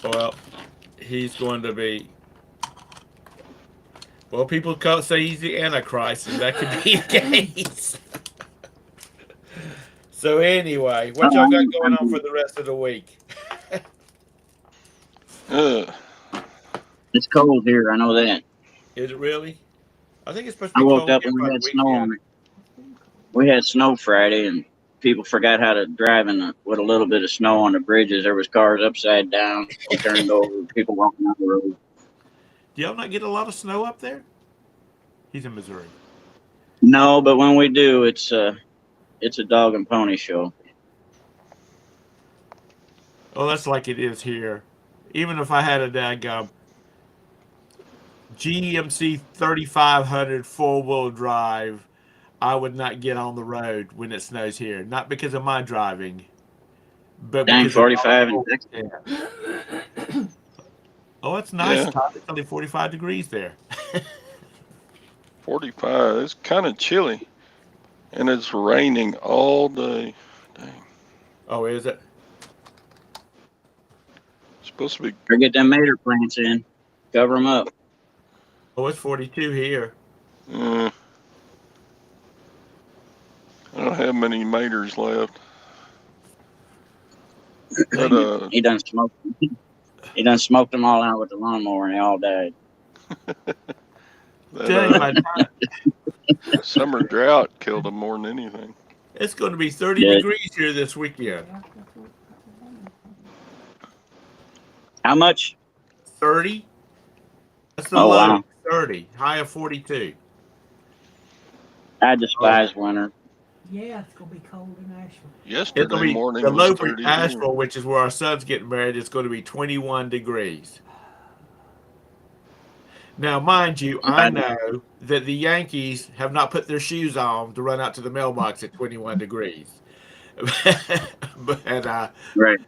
Well, he's going to be. Well, people say he's the Antichrist, and that could be the case. So anyway, what y'all got going on for the rest of the week? It's cold here. I know that. Is it really? I think it's supposed to I be woke cold up again and by we the had snow on weekend. it. We had snow Friday, and people forgot how to drive with a little bit of snow on the bridges. There was cars upside down, turned over, people walking down the road. Do y'all not get a lot of snow up there? He's in Missouri. No, but when we do, it's a dog and pony show. Oh, that's like it is here. Even if I had a daggum GMC 3500 four-wheel drive, I would not get on the road when it snows here. Not because of my driving, but Dang, because of 45 and yeah. Oh, it's nice, Yeah, Todd. It's only 45 degrees there. 45. It's kind of chilly, and it's raining all day. Dang. Oh, is it? It's supposed to be. or get them mater plants in, cover them up. Oh, it's 42 here. I don't have many maters left. But He done smoked. He done smoked them all out with the lawnmower, and they all died. Dang, that my time. summer drought killed them more than anything. It's going to be 30 Yeah. degrees here this weekend. How much? 30? That's the Oh, low. wow. 30. High of 42. I despise winter. Yeah, it's gonna be cold in Asheville. It'll Yesterday be morning the low was for 30 here. Asheville, which is where our son's getting married. It's going to be 21 degrees. Now, mind you, I know that the Yankees have not put their shoes on to run out to the mailbox at 21 degrees. but Right.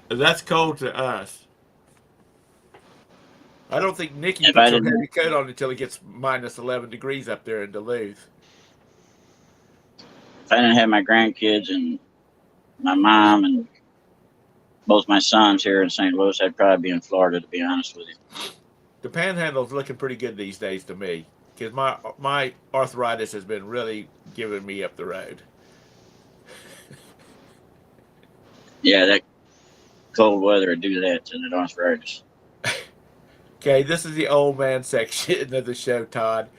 that's cold to us. I don't think Nikki If I puts her didn't- heavy coat on until it gets minus 11 degrees up there in Duluth. If I didn't have my grandkids and my mom and both my sons here in St. Louis, I'd probably be in Florida, to be honest with you. The Panhandle's looking pretty good these days to me because my arthritis has been really giving me up the road. Yeah, that cold weather would do that to the arthritis. Okay, this is the old man section of the show, Todd.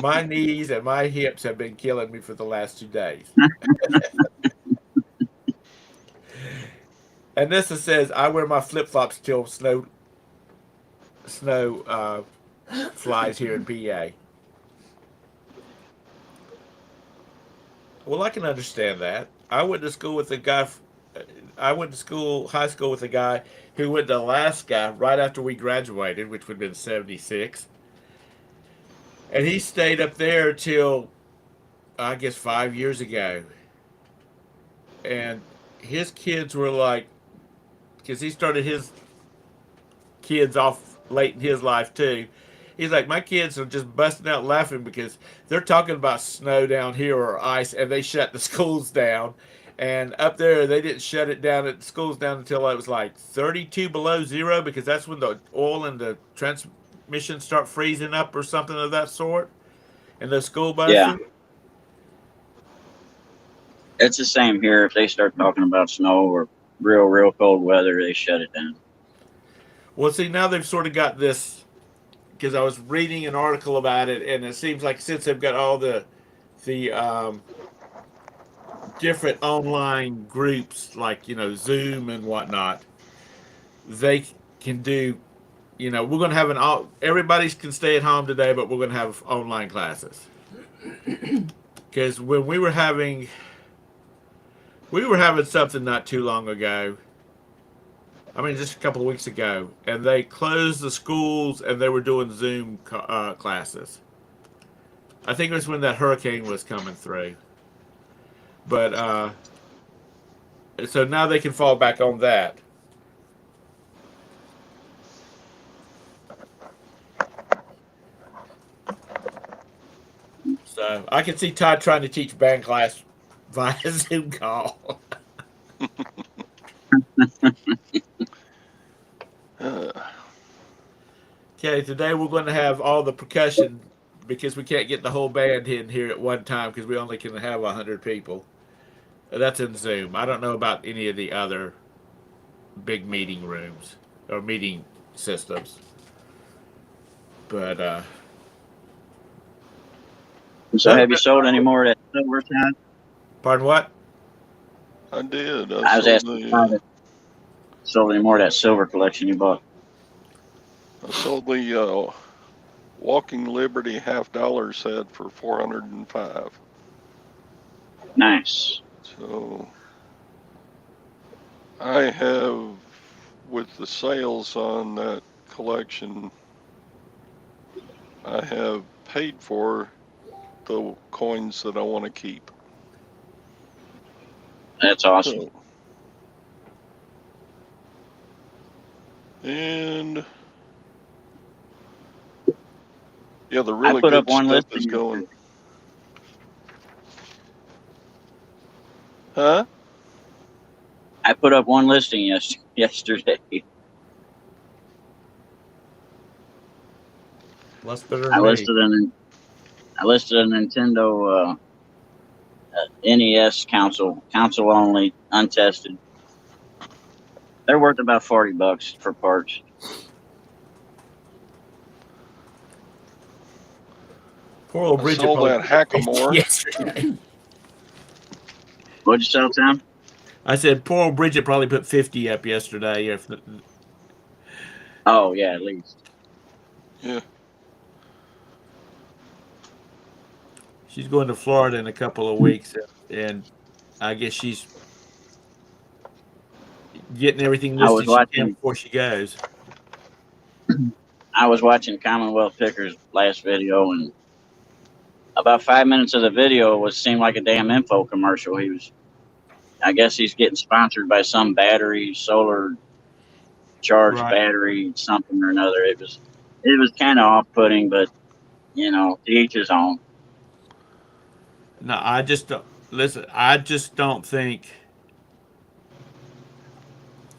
My knees and my hips have been killing me for the last 2 days. And this says I wear my flip flops till snow flies here in PA. Well, I can understand that. I went to school with a guy. I went to high school with a guy who went to Alaska right after we graduated, which would have been '76, and he stayed up there till I guess 5 years ago. And his kids were like, because he started his kids off late in his life too. He's like, my kids are just busting out laughing because they're talking about snow down here or ice, and they shut the schools down. And up there, they didn't shut it down at the schools down until it was like 32 below zero, because that's when the oil and the transmission start freezing up or something of that sort. And those school buses. Yeah. It's the same here. If they start talking about snow or real cold weather, they shut it down. Well, see, now they've sort of got this, because I was reading an article about it, and it seems like since they've got all the different online groups like Zoom and whatnot, they can do. We're going to have everybody can stay at home today, but we're going to have online classes. Because when we were having something not too long ago. I mean, just a couple of weeks ago, and they closed the schools and they were doing Zoom classes. I think it was when that hurricane was coming through. But so now they can fall back on that. So I can see Todd trying to teach band class via Zoom call. Okay, today we're going to have all the percussion because we can't get the whole band in here at one time because we only can have 100 people. That's in Zoom. I don't know about any of the other big meeting rooms or meeting systems. But So have you sold any more of that silver side? pardon what? I did. I was asking if you sold any more of that silver collection you bought. I sold the Walking Liberty $50 set for 405. Nice. So I have, with the sales on that collection, I have paid for the coins that I want to keep. That's awesome. So, and yeah, the really I put good up one stuff listing is going. yesterday. Huh? I put up one listing yesterday. That's better than I me. listed a Nintendo NES console only, untested. They're worth about $40 for parts. Poor old I Bridget saw probably that put up 50 Hackamore. yesterday. What'd you sell, Tom? I said poor old Bridget probably put 50 up yesterday. If Oh yeah, at least. Yeah. she's going to Florida in a couple of weeks, and I guess she's getting everything I was listed she can watching before she goes. Commonwealth Picker's last video, and about 5 minutes of the video seemed like a damn info commercial. I guess he's getting sponsored by some solar charged Right. battery, something or another. It was kind of off-putting, but to each his own. No, I just don't listen. I just don't think.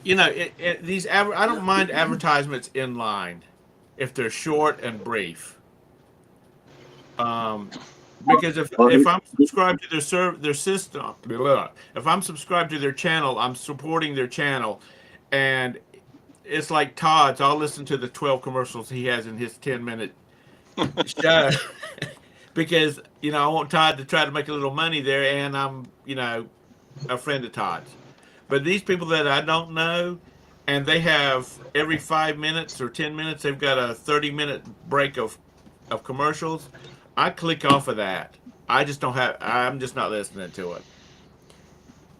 I don't mind advertisements in line if they're short and brief. Because if I'm subscribed to their system, if I'm subscribed to their channel, I'm supporting their channel, and it's like Todd's. I'll listen to the 12 commercials he has in his 10-minute show because I want Todd to try to make a little money there, and I'm a friend of Todd's. But these people that I don't know, and they have every 5 minutes or 10 minutes, they've got a 30-minute break of commercials. I click off of that. I just don't have. I'm just not listening to it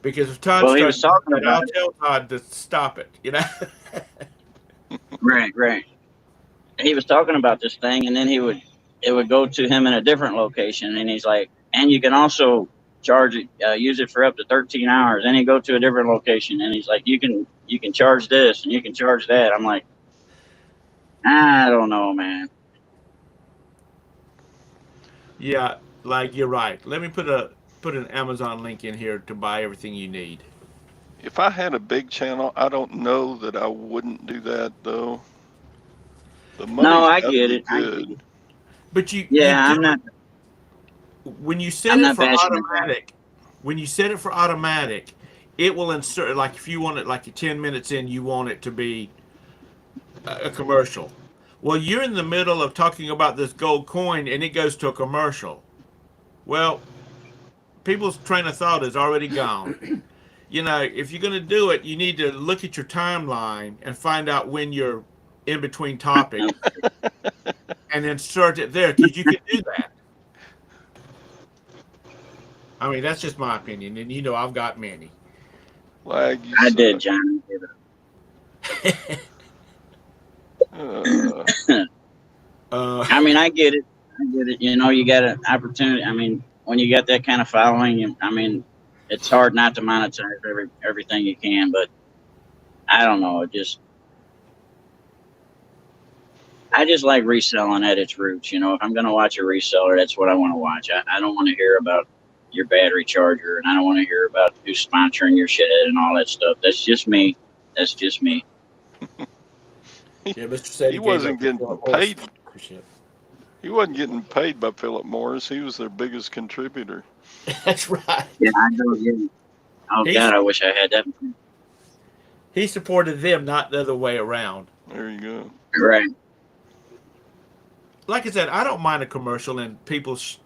because if Todd Well, he was starts, talking about I'll tell Todd to stop it. right. He was talking about this thing, and then it would go to him in a different location, and he's like, and you can also charge it, use it for up to 13 hours. And he go to a different location, and he's like, you can charge this and you can charge that. I'm like, I don't know, man. Yeah, like you're right. Let me put an Amazon link in here to buy everything you need. If I had a big channel, I don't know that I wouldn't do that though. The No, money's I got to get be it. I get good. it. But you Yeah, do I'm not. when you set I'm it not for bashing the guy. automatic. When you set it for automatic, it will insert, like if you want it like 10 minutes in, you want it to be a commercial. Well, you're in the middle of talking about this gold coin and it goes to a commercial. Well, people's train of thought is already gone. If you're going to do it, you need to look at your timeline and find out when you're in between topics and insert it there because you can do that. I mean, that's just my opinion, and I've got many. Lag, you I suck. did, John. I mean, I get it. You got an opportunity. I mean, when you got that kind of following, I mean, it's hard not to monetize everything you can. But I don't know. I just like reselling at its roots. If I'm going to watch a reseller, that's what I want to watch. I don't want to hear about your battery charger, and I don't want to hear about who's sponsoring your shed and all that stuff. That's just me. Yeah, Mr. Said He wasn't getting paid. Shit. He wasn't getting paid by Philip Morris. He was their biggest contributor. That's right. Yeah, I know. Yeah. Oh God, I wish I had that. He supported them, not the other way around. There you go. Right. Like I said, I don't mind a commercial in people's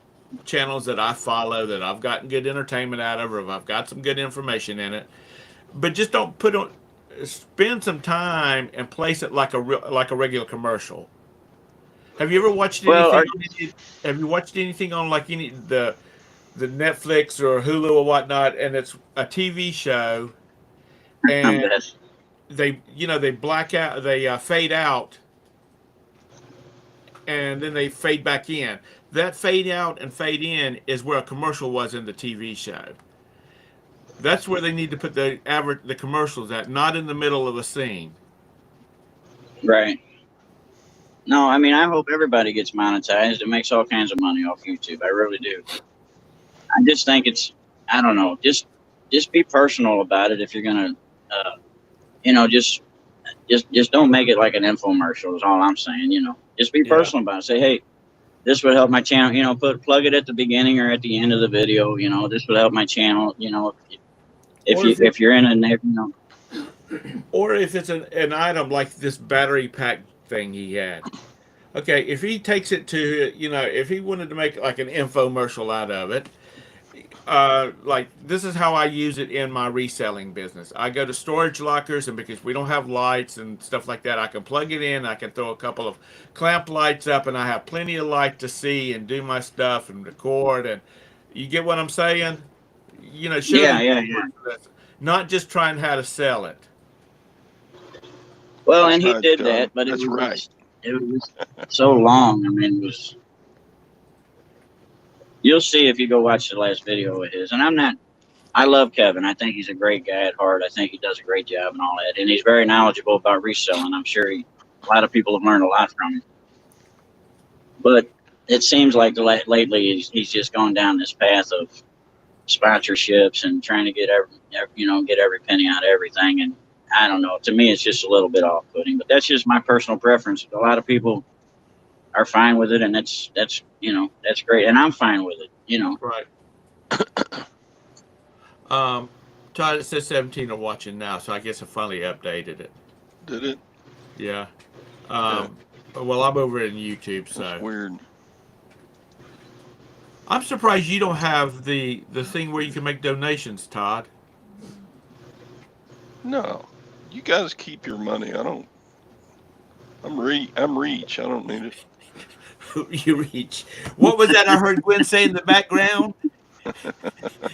channels that I follow that I've gotten good entertainment out of, or if I've got some good information in it. But just don't spend some time and place it like a regular commercial. Have you ever watched Well, anything? Have you watched anything on like any the Netflix or Hulu or whatnot? And it's a TV show, I'm and best. they black out, they fade out, and then they fade back in. That fade out and fade in is where a commercial was in the TV show. That's where they need to put the commercials at, not in the middle of a scene. Right. No, I mean, I hope everybody gets monetized. It makes all kinds of money off YouTube. I really do. I just think it's, I don't know, just be personal about it if you're gonna, you know, just don't make it like an infomercial. Is all I'm saying. You know, just be Yeah. personal about it. Say, hey, this would help my channel. You know, plug it at the beginning or at the end of the video. You know, this would help my channel. You know, Or if if you're in a you know, or if it's an item like this battery pack thing he had. Okay, if he takes it to, if he wanted to make like an infomercial out of it, like this is how I use it in my reselling business. I go to storage lockers, and because we don't have lights and stuff like that, I can plug it in. I can throw a couple of clamp lights up, and I have plenty of light to see and do my stuff and record. And you get what I'm saying? Show yeah, the yeah, yeah. not just trying how to sell it. Well, That's and he right, did John. that, but That's right. it was so long. I mean, it was. You'll see if you go watch the last video of his. And I love Kevin. I think he's a great guy at heart. I think he does a great job and all that. And he's very knowledgeable about reselling. I'm sure a lot of people have learned a lot from him. But it seems like lately he's just gone down this path of sponsorships and trying to get every penny out of everything. And I don't know. To me, it's just a little bit off-putting. But that's just my personal preference. A lot of people are fine with it, and that's great. And I'm fine with it. Right. Todd, it says 17 are watching now, so I guess I finally updated it. Did it? Yeah. Well, I'm over in YouTube, so That's weird. I'm surprised you don't have the thing where you can make donations, Todd. No, you guys keep your money. I don't. I'm Reach. I don't need it. You reach. What was that I heard Gwen say in the background?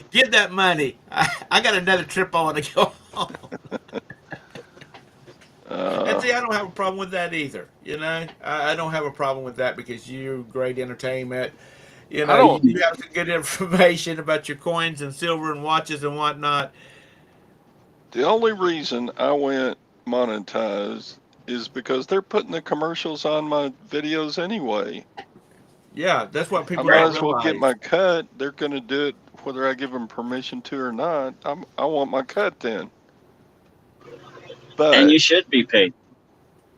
Give that money. I got another trip I want to go on. And see, I don't have a problem with that either. I don't have a problem with that because you're great entertainment. You don't- do have some good information about your coins and silver and watches and whatnot. The only reason I went monetized is because they're putting the commercials on my videos anyway. Yeah, that's what I people might don't as well get realize. my cut. They're going to do it whether I give them permission to or not. I want my cut then. But And you should be paid.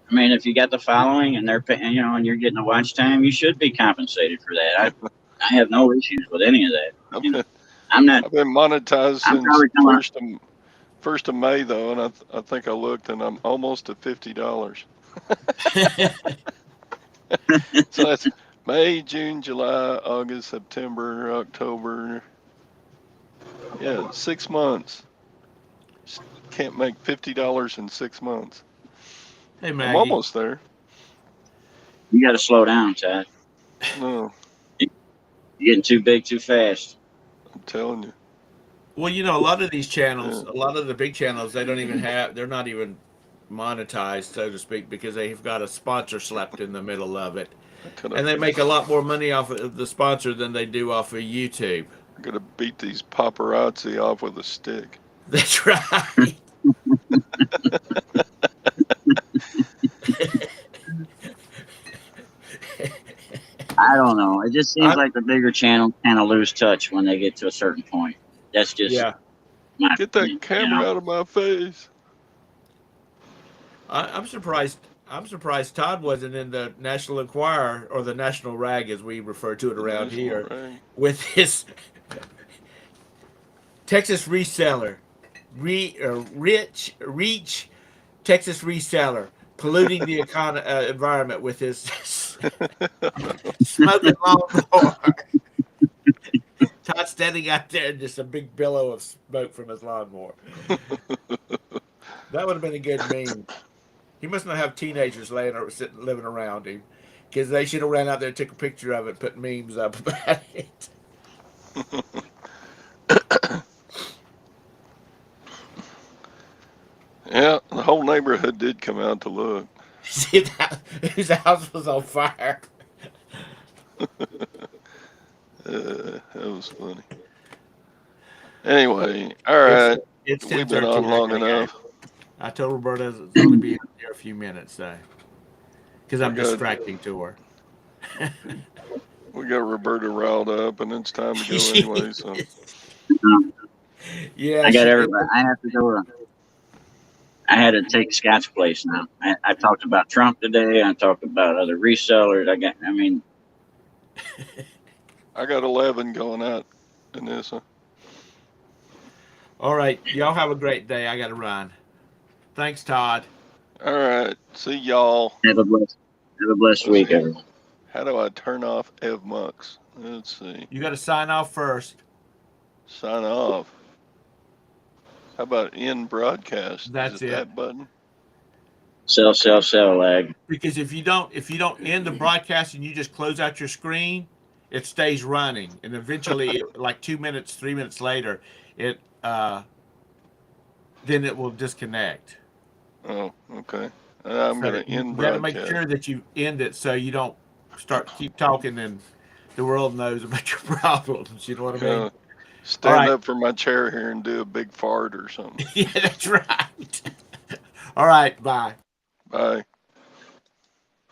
I mean, if you got the following and they're paying, and you're getting a watch time, you should be compensated for that. I have no issues with any of that. I'm not. I've been monetized I'm since probably first of May though, and I think I looked and I'm almost at $50. So that's May, June, July, August, September, October. Yeah, 6 months. Just can't make $50 in 6 months. Hey, I'm Maggie. almost there. You got to slow down, Chad. No, You're getting too big too fast. I'm telling you. Well, a lot of these channels, Yeah. a lot of the big channels, they're not even monetized, so to speak, because they've got a sponsor slapped in the middle of it. And they make a lot more money off of the sponsor than they do off of YouTube. I'm gonna beat these paparazzi off with a stick. That's right. I don't know. It just seems like the bigger channels kind of lose touch when they get to a certain point. That's just my Get that opinion, camera out of my face. I'm surprised. I'm surprised Todd wasn't in the National Enquirer or the National Rag, as we refer to it around National here, Rag. with his Texas reseller, reach Texas reseller, polluting the environment with his smoking lawnmower. Todd standing out there in just a big billow of smoke from his lawnmower. That would have been a good meme. He must not have teenagers living around him. Because they should have ran out there and took a picture of it, put memes up about it. Yeah, the whole neighborhood did come out to look. See that whose house was on fire. That was funny. Anyway, all right. It's We've been 10:13. on long I gotta go. enough. I told Roberta it's only be here a few minutes, so because I'm We got- distracting to her. We got Roberta riled up, and it's time to go anyway. So Yeah, I got everybody. I have to go. I had to take Scott's place now. I talked about Trump today. I talked about other resellers. I mean, I got 11 going out, Anissa. All right, y'all have a great day. I got to run. Thanks, Todd. All right, see y'all. have a blessed week, everyone. How do I turn off EvMux? Let's see. You got to sign off first. Sign off. How about end broadcast? That's Is it it. that button? Sell, lag. Because if you don't end the broadcast and you just close out your screen, it stays running, and eventually, like 2 minutes, 3 minutes later, it then it will disconnect. Oh, okay. I'm So going to end you got to make broadcast. sure that you end it so you don't keep talking and the world knows about your problems. You know what I mean? Stand right. up from my chair here and do a big fart or something. Yeah, that's right. All right, bye. Bye.